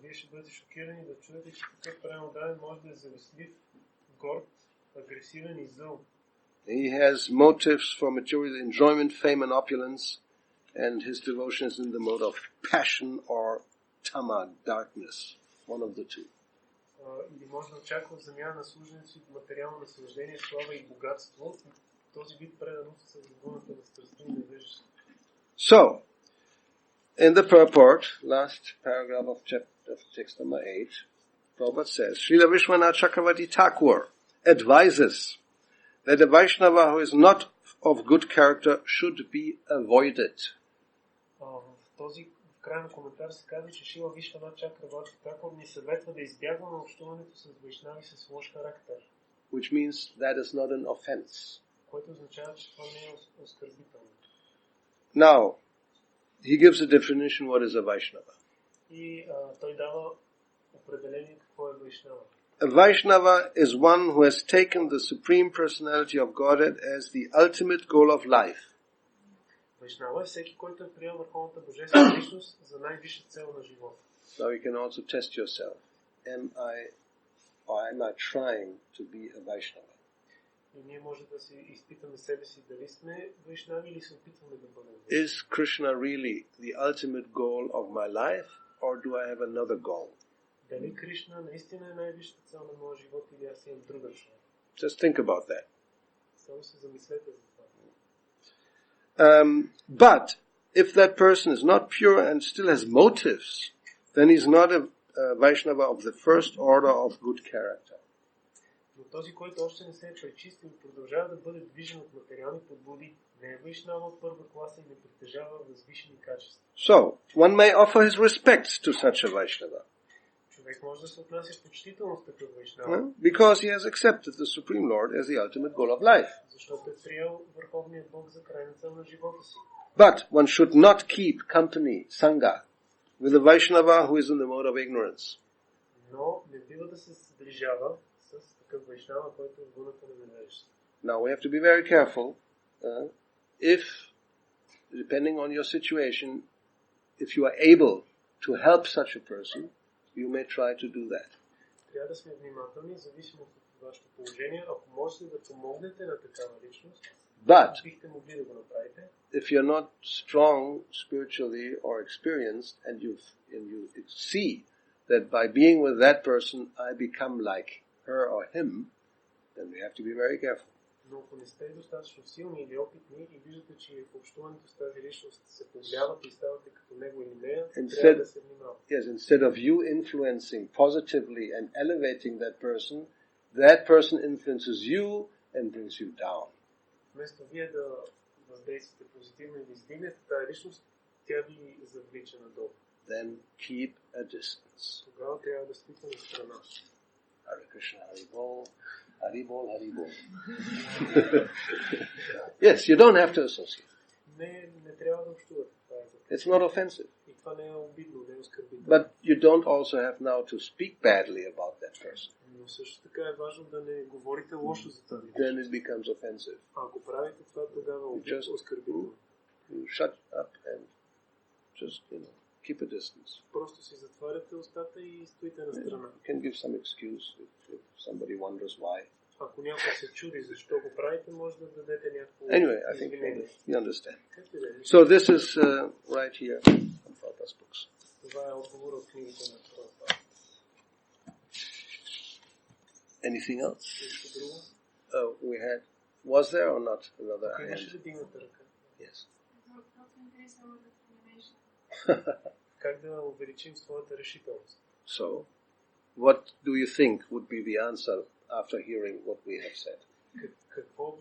Вие ще бъдете шокирани да чуете, че такъв предан може да е завистлив, горд, агресивен и зъл. He has motives for material enjoyment, fame and opulence, and his devotion is in the mode of passion or tama, darkness, one of the two. Или може да очаква в замяна на служенето си материално наслаждение, слава и богатство. Този вид преданост с вълната на страстта и невежество. So, in the purport, last paragraph of text number 8, Prabhupada says, Srila Vishwanath Chakravarti Thakur advises that a Vaishnava who is not of good character should be avoided. В този край на коментар се казва, че Шрила Вишванат Чакраварти Тхакур ни съветва да избягваме общуването с вайшнави с лош характер. Which means that is not an offense. Което означава, че това не е оскърбително. Now, he gives a definition what is a Vaishnava. И той дава определение какво е Вайшнава. A Vaishnava is one who has taken the Supreme Personality of Godhead as the ultimate goal of life. Вайшнава е всеки, който е приел върховната божествена личност за най-висша цел на живота. Now you can also test yourself. Am I trying to be a Vaishnava? И ние може да си изпитаме себе си дали сме вайшнави или се опитваме да бъдем. Is Krishna really the ultimate goal of my life, or do I have another goal? Дали Кришна наистина е най-висшата цел на моя живот или аз имам друга цел? Just think about that. Само се замислете за това. But if that person is not pure and still has motives, then he's not a Vaishnava of the first order of good character. Но този, който още не се е пречистил и продължава да бъде движен от материални подбуди, не е вайшнава от първа класа и не притежава възвишени качества. So, one may offer his respects to such a Vaishnava. Човек може да се отнася почтително с такъв вайшнава, Because he has accepted the Supreme Lord as the ultimate goal of life. защото е приел Върховният Бог за крайна цел на живота си. But one should not keep company, sangha, with a Vaishnava who is in the mode of ignorance. Но не бива да се сближава с такъв вайшнава, който е в гуната на невежество. Now we have to be very careful. If, depending on your situation, if you are able to help such a person, you may try to do that. Трябва да сме внимателни, зависимо от вашето положение. Ако можете да помогнете на такава личност, бихте могли да го направите. If you're not strong spiritually or experienced, and you see that by being with that person I become like her or him, then we have to be very careful. Но ако не сте достатъчно силни или опитни и виждате, че в общуването с тази личност се повлиявате и ставате като него или нея, трябва да се внимавате. Yes, instead of you influencing positively and elevating that person influences you and brings you down. Вместо вие да въздействате позитивно и да издигнете тази личност, тя ви завлича надолу. Then keep a distance. Тогава трябва да стоите на страна. Hare Krishna, Hare Bol, Hare Bol, Hare Bol. Yes, you don't have to associate. Не трябва да общувате. It's not offensive. И това не е обидно, не е оскърбително. But you don't also have now to speak badly about that person. Но също така е важно да не говорите лошо за тази личност. Then it becomes offensive. Ако правите това, тогава е оскърбително. You shut up and just, keep a distance. Просто си затваряте устата и стоите на страна. You can give some excuse if somebody wonders why. Ако някой се чуди защо го правите, може да дадете някакво Anyway, I think извинение. you understand. So this is right here from Prabhupada's books. Това е отговор от книгите на Прабхупада. Anything else? Нещо друго? Was there or not another Имаше hand? ли дигната ръка? Yes. Как да увеличим своята решителност? So, what do you think would be the answer after hearing what we have said? Какво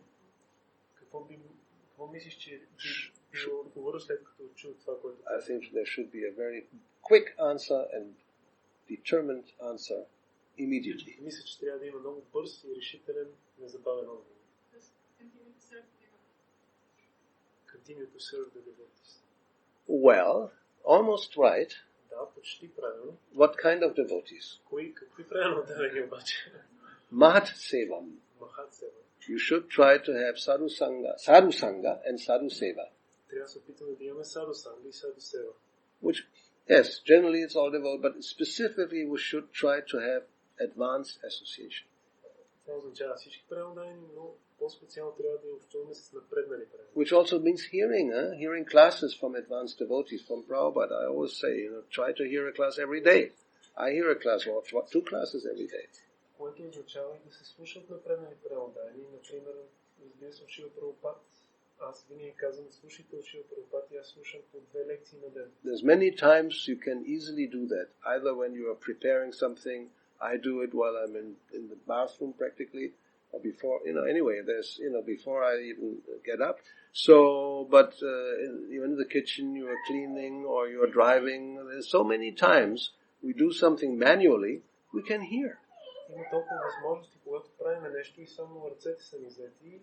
мислиш, че би отговорил след като чул това, което I think there should be a very quick answer and determined answer immediately. Мисля, че трябва да има много бърз и решителен, незабавен отговор. Continue to serve the devotees. Well, almost right. Да, почти правилно. What kind of devotees? Какви правилно devotee обаче? Mahat Sevam. Махат Сева. You should try to have sadhu sangha and sadhu seva. Трябва да се опитаме да имаме саду санга и саду сева. Which, yes, generally it's all devoted, but specifically we should try to have advanced association. Това означава всички правилни, но по-специално трябва да общуваме с напреднали правилни. Which also means hearing classes from advanced devotees from Prabhupada. I always say, try to hear a class every day. I hear a class or 2 classes every day. Което означава и да се слушат напреднали правилни. Например, разбира се, Шрила Прабхупад. Аз винаги казвам, слушайте от Шрила Прабхупад и аз слушам по 2 лекции на ден. There's many times you can easily do that. Either when you are preparing something, I do it while I'm in the bathroom practically, or before, anyway, there's, before I even get up. So, but you're in the kitchen, you are cleaning, or you are driving. There's so many times we do something manually, we can hear. Има толкова възможности, когато правим нещо и само ръцете са ни заети,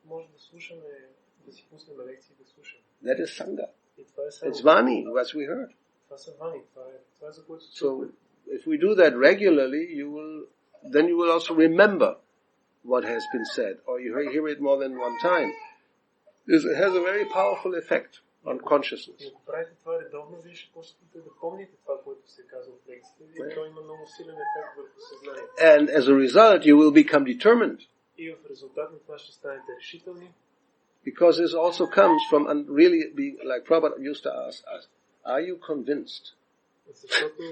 може да слушаме, да си пуснем лекции да слушаме. That is Sangha. И това е само. It's Vani, as we heard. Това са вани, това е за което се So, if we do that regularly, then you will also remember what has been said, or you hear it more than one time. It has a very powerful effect on consciousness. И ако правите това редовно, вие ще почнете да помните това, което се казва в лекциите, и то има много силен ефект върху съзнанието. And as a result, you will become determined. И в резултат на това ще станете решителни. Because this also comes from really being, like Prabhupada used to ask us, are you convinced? Защото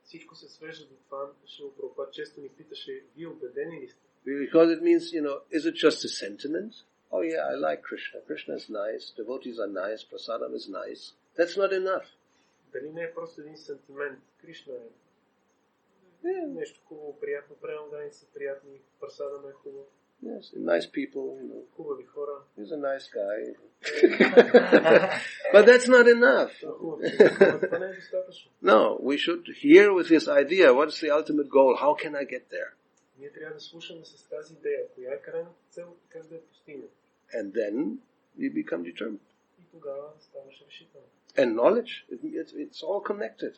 всичко се свежда до това, защото Прабхупад често ни питаше, вие убедени ли сте? Because it means, is it just a sentiment? Oh yeah, I like Krishna. Krishna is nice, devotees are nice, prasadam is nice. That's not enough. Дали не е просто един сантимент? Кришна е нещо хубаво, приятно, преданданите са приятни, прасадам е хубаво. Yes, nice people, Хубави хора. He's a nice guy. But that's not enough. Това не е достатъчно. No, we should hear with this idea, what's the ultimate goal? How can I get there? Ние трябва да слушаме с тази идея, коя е крайната цел, как да я постигнем. And then we become determined. И тогава ставаш решително. And knowledge, it's all connected.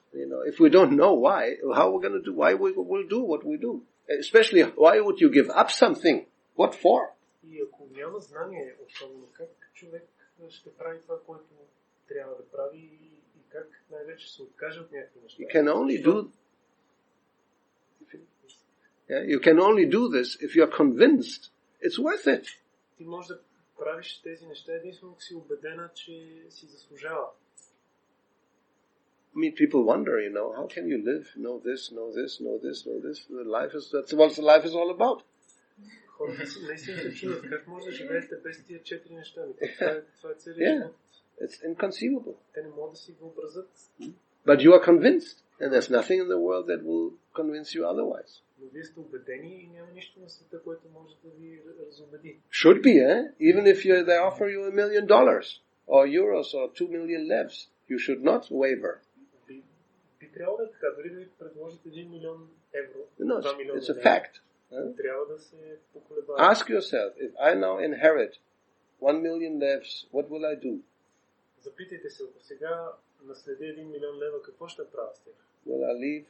If we don't know why, how we're going to do, why we will do what we do. Especially, why would you give up something? What for? И ако няма знание, особено как човек ще прави това, което трябва да прави и как най-вече се откаже от някакви неща. You can only do this if you're convinced it's worth it. Ти можеш да правиш тези неща единствено, ако си убедена, че си заслужава. I mean, people wonder, how can you live? Know this, know this, know this, know this. That's what life is all about. Хората наистина се чудят, как може да живеете без тия 4 неща? Това е целият живот. It's inconceivable. Те не могат да си въобразят. But you are convinced, and there's nothing in the world that will convince you otherwise. Но вие сте убедени и няма нищо на света, което може да ви разубеди. Should be, Even if they offer you $1 million, or euros, or 2 million levs, you should not waver. Би трябвало да е така, дори да ви предложат 1 милион евро, No, 2 милиона it's a fact. трябва да се поколебава. Ask yourself, if I now inherit 1 million levs, what will I do? Запитайте се, ако сега наследя 1 милион лева, какво ще правя с тях? Will I leave,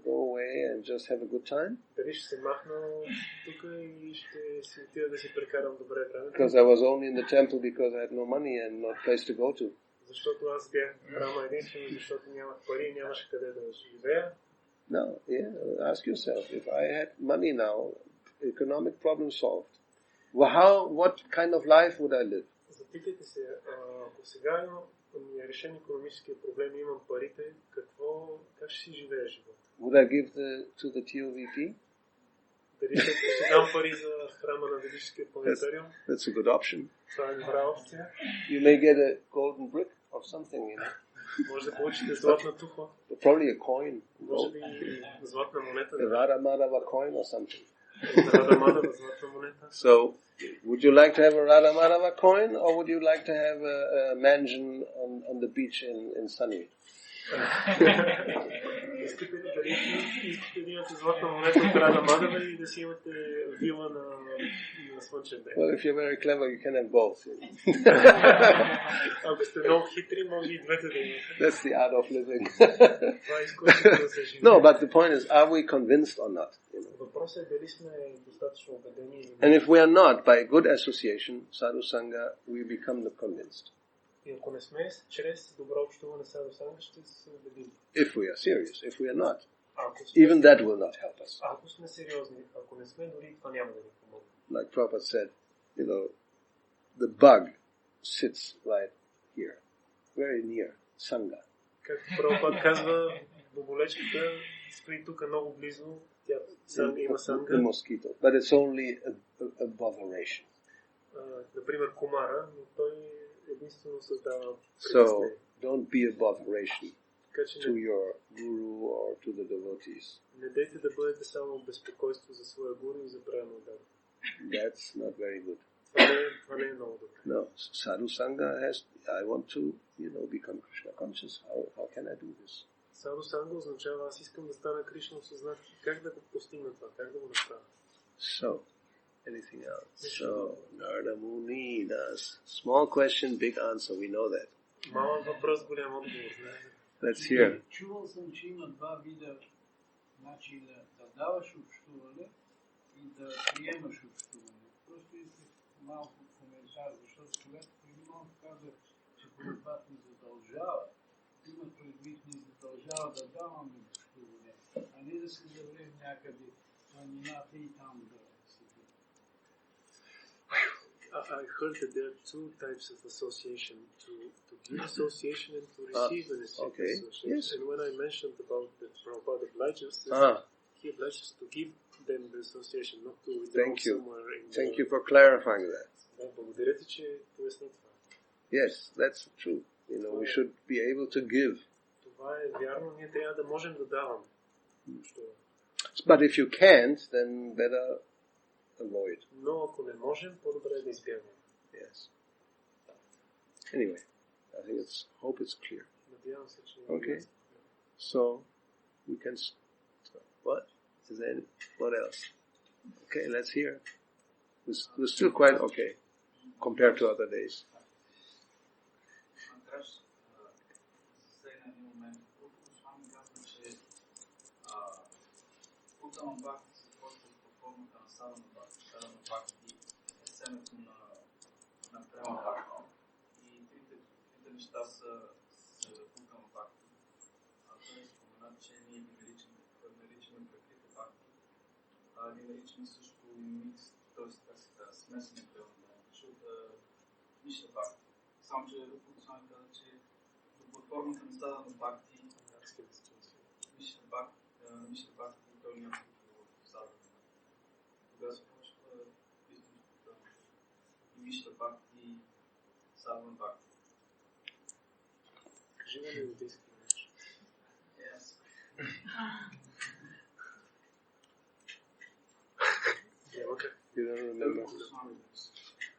go away and just have a good time? Дали ще се махна тук и ще си отида да си прекарам добре време? Because I was only in the temple because I had no money and no place to go to. Защото аз бях в храма единствено, защото нямах пари и нямаше къде да живея. No, ask yourself, if I had money now, economic problem solved, what kind of life would I live? Запитайте се, ако сега ми е решен икономическия проблем и имам парите, как ще си живея живота? Would I give to the TOVP? Дали ще дам пари за храма на ведическия планетариум? That's a good option. Това е добра опция. You may get a golden brick or something, Може да получите златна тухла. Probably a coin. Може би златна монета. A Radha Madhava coin or something. Рада Мадава златна монета. So, would you like to have a Radha Madhava coin, or would you like to have a mansion on the beach in Sunny? Искате да имате златна монета от Рада Мадава и да си имате вила на слънчев ден. Well, if you're very clever, you can have both. Ако сте много хитри, може и двете да имате. That's the art of living. Това е изкуството да се живее. No, but the point is, are we convinced or not? Въпросът е дали сме достатъчно убедени или And if we are not, by good association, sadhu sangha, we become convinced. И ако не сме, чрез добро общуване с саду санга, ще се убедим. If we are serious, if we are not, Ако сме, even that will not help us. ако сме сериозни, ако не сме, дори това няма да ни помогне. Like Prabhupada said, the bug sits right here, very near sangha. Както Прабхупад казва, боболечката стои тук много близо, тя има The санга. mosquito, but it's only a botheration. Например, комара, но той единствено създава So притеснение. don't be a botheration Така че to your guru or to the devotees. не дейте да бъдете само безпокойство за своя гуру и за правилно удар. That's not very good. Това не е много добре. No, sadhu sangha has. I want to, become Krishna conscious. How can I do this? Саду санга означава, аз искам да стана Кришна осъзнат. Как да го постигна това? Как да го направя? So, anything else? So, Narada Muni does. Small question, big answer. We know that. Малък въпрос, голям отговор. Let's hear. Чувал съм, че има два вида начина да даваш общуване и да приемаш общуване. Просто исках малко коментар, защото когато преди малко казах, че Прабхупад ни задължава, има предвид ни задължава да даваме общуване, а не да се заврем някъде планината и там да седим. I heard that there are two types of association, to give association and to receive an association. Yes. And when I mentioned about that Prabhupada obliges, he obliges to give them the association, not to withdraw somewhere in Thank you for clarifying that. Благодаря ти, че поясни това. Yes, that's true. We should be able to give. Това е вярно, ние трябва да можем да даваме. But if you can't, then better avoid. Но ако не можем, по-добре да избягваме. Yes. Anyway, I hope it's clear. Надявам се, че Okay. So, we can... What? Is there what else? Okay, let's hear. We're still quite okay compared to other days. И трите неща са Утама Бхакти. Той е споменат, че ние ги наричаме прекрита Бхакти. Ги наричаме също микс, т.е. смесени превода, Мишра Бхакти. Само, че Госвами каза, че до платформата на Садана Бхакти, Мишра Бхакти, той няма в Садана. Тогава се почва истинското и Мишра Бхакти, Садана Бхакти. кажи на индийски начин. Yes. You don't remember.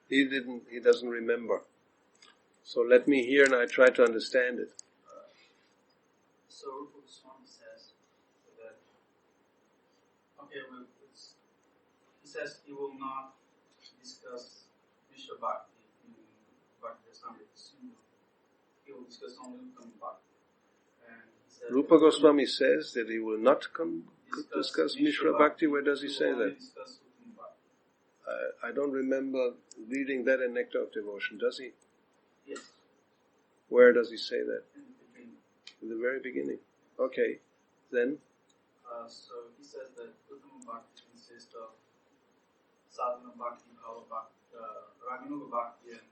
He doesn't remember. So let me hear and I try to understand it. So Rupa Goswami says that, he says he will not discuss Mishra Bhakti in Bhakti Rasamrita Sindhu. He will discuss only Uttama Bhakti. And he says Rupa Goswami says that he will not discuss Mishra Bhakti. Where does he say that? I don't remember reading that in Nectar of Devotion. Does he? Yes. Where does he say that? In the beginning. In the very beginning. Okay. Then? So he says that Uttama Bhakti consists of Sadhana Bhakti, Bhava Bhakti, Raganuga Bhakti, and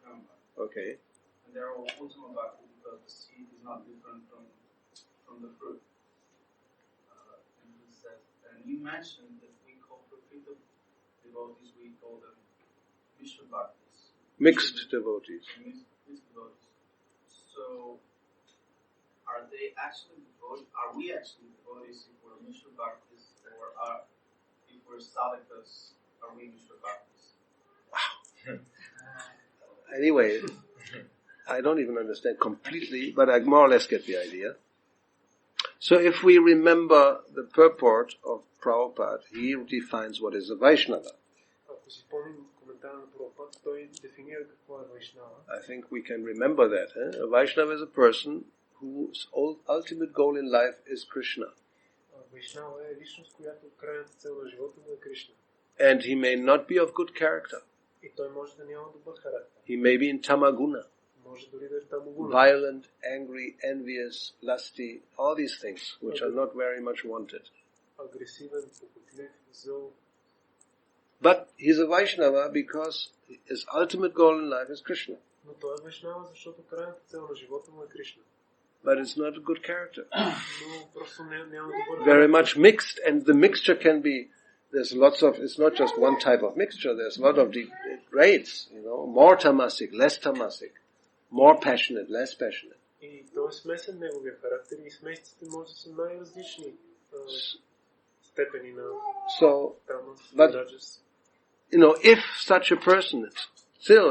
Prema Bhakti. Okay. And they're all Uttama Bhakti because the seed is not different from the fruit. And he says, and you mentioned that we call Prakrita devotees, we call them Mishra Bhaktis. Mixed devotees. Mixed devotees. So, are we actually devotees if we're Mishra Bhaktis, or if we're sadhakas, are we Mishra Bhaktis? Anyway, I don't even understand completely, but I more or less get the idea. So if we remember the purport of Prabhupada, he defines what is a Vaishnava. Ако си помним коментара на Прабхупад, той дефинира какво е Вайшнава. I think we can remember that. A Vaishnava is a person whose ultimate goal in life is Krishna. Вайшнава е личност, която крайната цел на живота му е Кришна. And he may not be of good character. И той може да няма добър характер. He may be in tamaguna. Може дори да е тамогуна. Violent, angry, envious, lusty, all these things which are not very much wanted. Агресивен, похотлив, зъл. But he's a Vaishnava because his ultimate goal in life is Krishna. Но той е Вайшнава, защото крайната цел на живота му е Кришна. But it's not a good character. Но просто няма добър Very much mixed, and the mixture can be, there's lots of, it's not just one type of mixture, there's a lot of grades, more tamasic, less tamasic, more passionate, less passionate. И той е смесен неговия характер и смесиците може да са най-различни степени на тамас, раджас. If such a person still,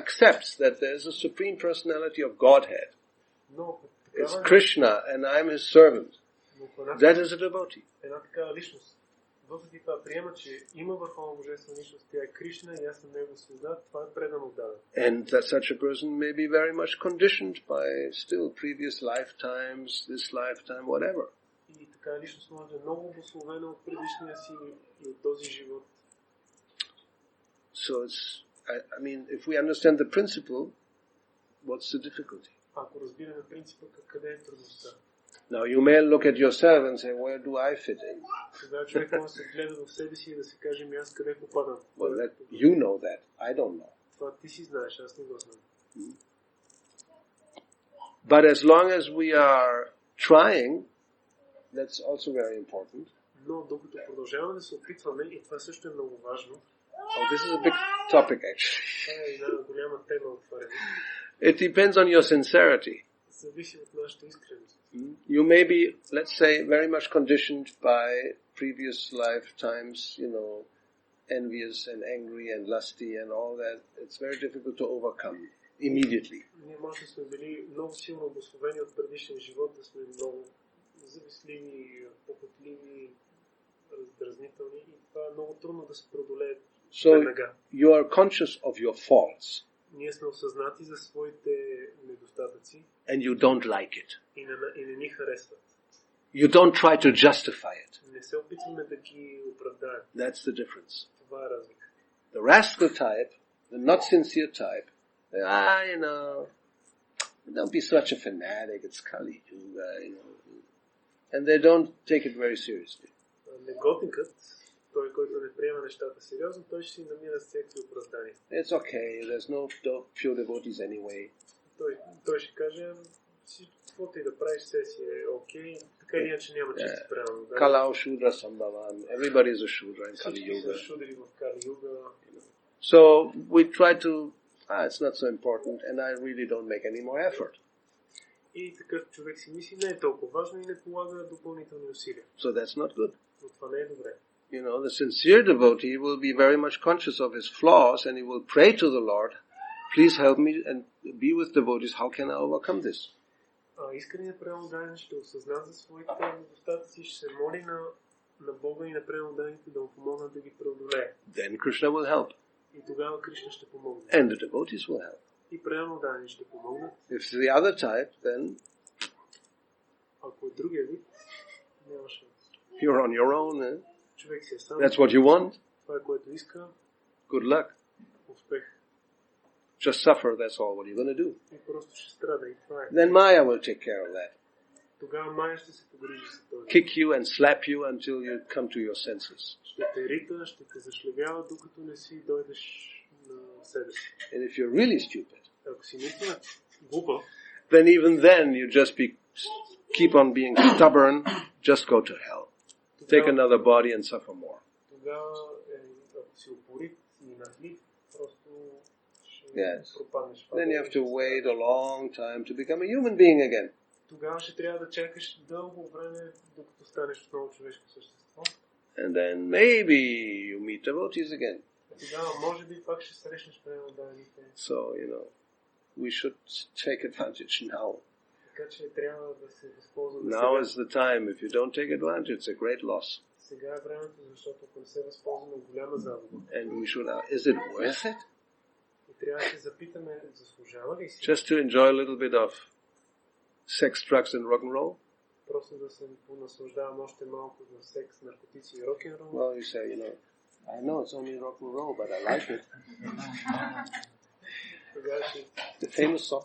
accepts that there is a supreme personality of Godhead, it's Krishna and I'm his servant, that is a devotee. Една такава личност въпреки това приема, че има върховна божествена личност, тя е Кришна и аз съм негов солдат, това е предано отдаден. And that such a person may be very much conditioned by still previous lifetimes, this lifetime, whatever. И така личност може да е много обусловена от предишния си и от този живот. So it's, I mean, if we understand the principle, what's the difficulty? Ако разбираме принципа, къде е трудността? Now you may look at yourself and say, where do I fit in? Сега човек може да се гледа в себе си и да се каже, ми аз къде попадам? Well, you know that. I don't know. Това ти си знаеш, аз не го знам. But as long as we are trying, that's also very important. Но докато продължаваме да се опитваме, и това също е много важно. Oh, this is a big topic actually. Това е една голяма тема отварена. It depends on your sincerity. Зависи от нашата искреност. You may be, let's say, very much conditioned by previous lifetimes, envious and angry and lusty and all that. It's very difficult to overcome immediately. Ние може да сме били много силно обусловени от предишния живот, да сме много завистливи, похотливи, раздразнителни и това е много трудно да се преодолее веднага. You are conscious of your faults. Ние сме осъзнати за своите недостатъци And you don't like it. и не ни харесват. You don't try to justify it. Не се опитваме да ги оправдаем. That's the difference. Това е разлика. The rascal type, the not sincere type, don't be such a fanatic, it's Kali Yuga, and they don't take it very seriously. Негодникът, той, който не приема нещата сериозно, той ще си намира всеки оправдания. It's okay, there's no pure devotees anyway. Той ще каже, каквото и да правиш, все си е окей, така или иначе няма чисти правилно. Kalau Shudra Sambhavan, everybody is a Shudra in Kali Всички са Yuga. шудри в Кали Юга. So we try to, it's not so important, and I really don't make any more effort. И такъв човек си мисли, не е толкова важно и не полага допълнителни усилия. So that's not good. Но това не е добре. The sincere devotee will be very much conscious of his flaws and he will pray to the Lord, please help me and be with devotees, how can I overcome this? Искреният преданен ще осъзна за своите недостатъци, ще се моли на Бога и на преданените да му помогнат да ги преодолее. Then Krishna will help. И тогава Кришна ще помогне. And the devotees will help. И преданените ще помогнат. If it's the other type, then ако е другия вид, няма шанс. you're on your own. Човек си е сам. That's what you want. Това е което иска. Good luck. Успех. Just suffer, that's all. What are you going to do? И просто ще страда и това е. Then Maya will take care of that. Тогава Майя ще се погрижи за това. Kick you and slap you until you come to your senses. Ще те рита, ще те зашлевява, докато не си дойдеш на себе си. And if you're really stupid, Ако си наистина глупав, then even then you just keep on being stubborn, just go to hell. Take another body and suffer more. Тогава, ако си упорит и нахлив, просто Yes. пропаднеш. Then you have to wait a long time to become a human being again. Тогава ще трябва да чакаш дълго време, докато станеш отново човешко същество. And then maybe you meet devotees again. Тогава може би пак ще срещнеш преданните. So, we should take advantage now. Така че трябва да се възползваме Now сега. is the time. If you don't take advantage, it's a great loss. Сега е времето, защото ако не се възползваме, голяма загуба. And we should, is it worth it? И трябва да се запитаме, заслужава ли си? Just to enjoy a little bit of sex, drugs and rock and roll? Просто да се понаслаждавам още малко на секс, наркотици и рок-н-рол. Well, you say, I know it's only rock and roll, but I like it. Тогава ще The famous song.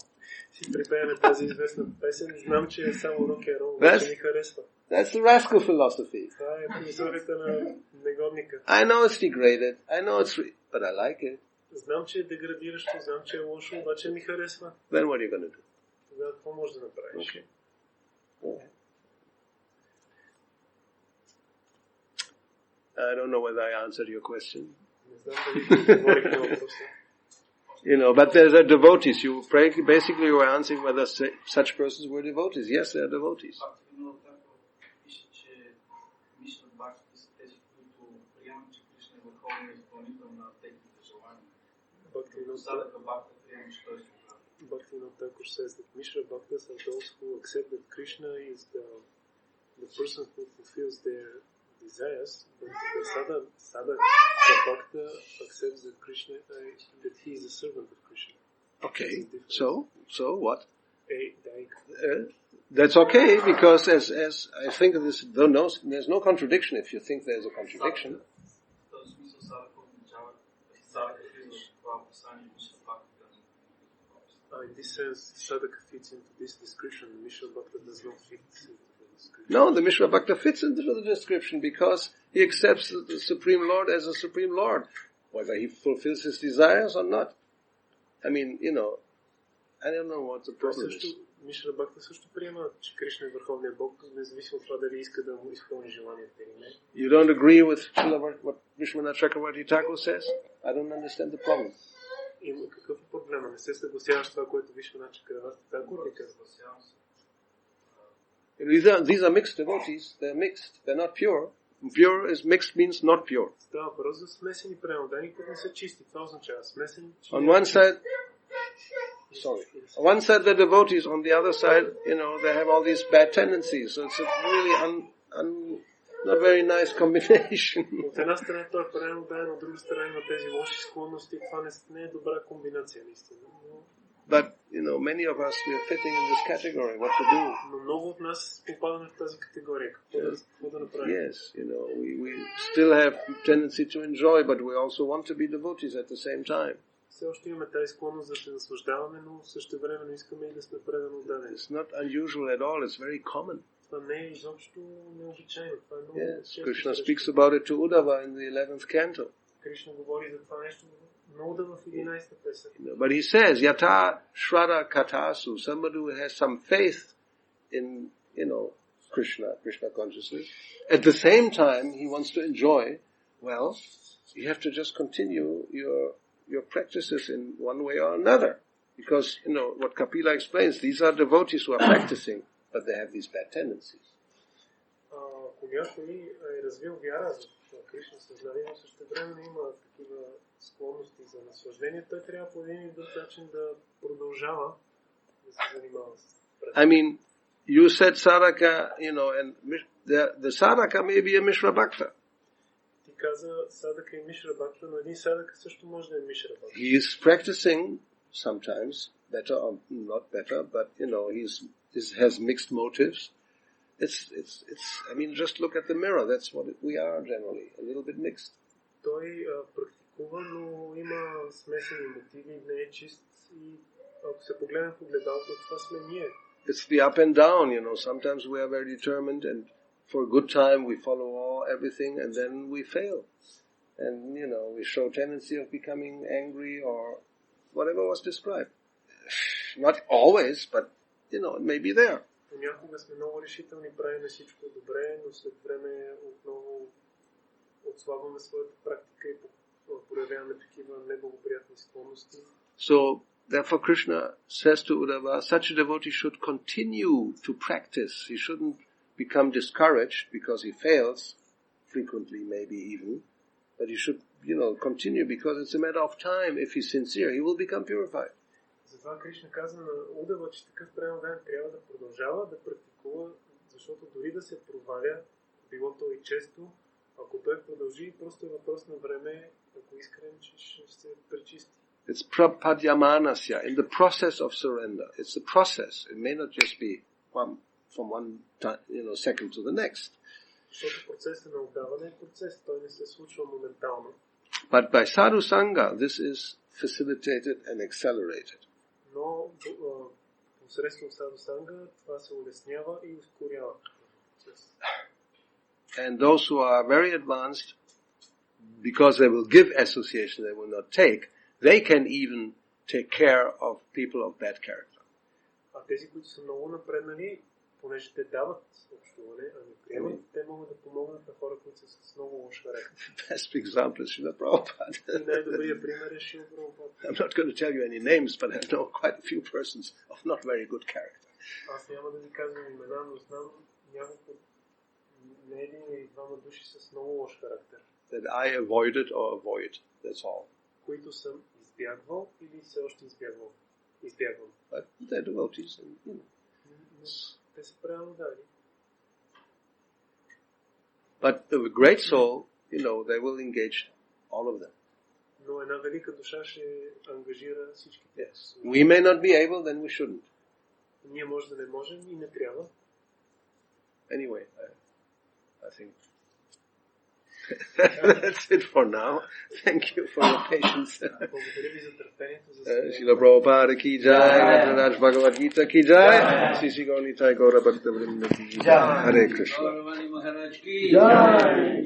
си припеяме тази известна песен. Знам, че е само рок-н-рол, That's- обаче ми харесва. That's the rascal philosophy. Това е философията на негодника. I know it's degraded. I know it's, but I like it. Знам, че е деградиращо, знам, че е лошо, обаче ми харесва. Then what are you going to do? Тогава какво можеш да направиш? Okay. Okay. I don't know whether I answered your question. Не знам дали ти отговорих на въпроса. But there's a devotees. Basically you were answering whether such persons were devotees. Yes, they are devotees. Много така пише, че мисля Бхакти са тези, които приемат, че Кришна е върховният изпълнител на техните желания. Садака Бхакта приема, че той е свободен. Bhakti not Thakur says that Mishra Bhaktas are those who accept that Krishna is the person who fulfills desires, but the sadhaka bhakta accepts that Krishna, that he is a servant of Krishna. Okay, so what? Daika. That's okay, because as I think of this, there's no contradiction if you think there's a contradiction. In this sense, sadhaka fits into this description. Mishra Bhakta does not fit into the description. No, the Mishra Bhakta fits into the description because he accepts the Supreme Lord as a Supreme Lord, whether he fulfills his desires or not. I mean, I don't know what the problem is. Мишра Бхакта също приема, че Кришна е върховният Бог, независимо от това дали иска да му изпълни желанията или не. You don't agree with what Vishwanath Chakravarti Thakur says? I don't understand the problem. Има какъв е проблема? Не се съгласяваш това, което Вишванат Чакраварти Тхакур ли казва? These are mixed devotees. They're mixed. They're not pure. Pure is mixed means not pure. Става въпрос за смесени преданни, които не са чисти. Това означава смесени. On one side, on one side the devotees, on the other side, they have all these bad tendencies. So it's a really not very nice combination. От една страна той е правилно даден, от друга страна има тези лоши склонности. Това не е добра комбинация, наистина. But, many of us, we are fitting in this category. What to do? Но много от нас попадаме в тази категория. Какво да направим? Yes, we still have tendency to enjoy, but we also want to be devotees at the same time. Все още имаме тази склонност да се наслаждаваме, но същевременно искаме и да сме предано отдадени. It's not unusual at all. It's very common. Това не е изобщо необичайно. Това е много Yes, Krishna speaks about it to Uddhava in the 11th canto. Кришна говори за това нещо много в 11-та песен. But he says, Yata Shraddha Katasu, somebody who has some faith in, Krishna consciousness. At the same time, he wants to enjoy. Well, you have to just continue your practices in one way or another. Because, what Kapila explains, these are devotees who are practicing, but they have these bad tendencies. Ако някой е развил вяра в Кришна съзнание, но същевременно има такива склонности за наслаждение, той трябва по един или друг начин да продължава да се занимава с I mean, you said sadhaka, and the sadhaka may be a Mishra Bhakta. Ти каза садака и Мишра Бхакта, но един садака също може да е Мишра Бхакта. He is practicing sometimes better or not better, but he has mixed motives. It's just look at the mirror. That's what we are generally, a little bit mixed. Той практикува, но има смесени мотиви, не е чист и ако се погледнем в огледалото, това сме ние. It's the up and down, sometimes we are very determined and for a good time we follow everything and then we fail. And, we show tendency of becoming angry or whatever was described. Not always, but, it may be there. Понякога сме много решителни, правим всичко добре, но след време отново отслабваме своята практика и проявяваме такива неблагоприятни склонности. So, therefore Krishna says to Uddhava, such a devotee should continue to practice. He shouldn't become discouraged because he fails, frequently maybe even, but he should, continue because it's a matter of time. If he's sincere, he will become purified. Затова Кришна каза на Удава, че такъв преданен трябва да продължава да практикува, защото дори да се проваля, било то и често, ако той продължи, просто е въпрос на време, ако искрен, че ще се пречисти. It's prapadyamanasya, in the process of surrender. It's a process. It may not just be from one second to the next. Защото процесът на отдаване е процес, той не се случва моментално. But by sadhu sangha, this is facilitated and accelerated. Но посредством саду санга това се улеснява и ускорява. And those who are very advanced, because they will give association they will not take, they can even take care of people of bad character. А тези, които са много напреднали, понеже те дават общуване, а не приемат, те могат да помогнат на хора, които са с много лош характер. Best example is Srila Prabhupada. И най-добрият пример е Шрила Прабхупада. I'm not going to tell you any names, but I know quite a few persons of not very good character. Аз няма да ви казвам имена, но знам няколко, не един или двама души с много лош характер. That I avoided or avoid, that's all. Които съм избягвал или все още избягвам. But they're devotees and, Те са правилно дали. But the great soul, they will engage all of them. Но една велика душа ще ангажира всички. Yes. We may not be able, then we shouldn't. Ние може да не можем и не трябва. Anyway, I think that's it for now. Thank you for your patience. Благодаря ви за търпението, за Srila Prabhupada ki jai, Raj Bhagavad Gita ki jai, Sri Sri Gaura Nitai Gaura Bhakta Vrinda ki jai. Hare Krishna. Gauravani Maharaj ki Jai.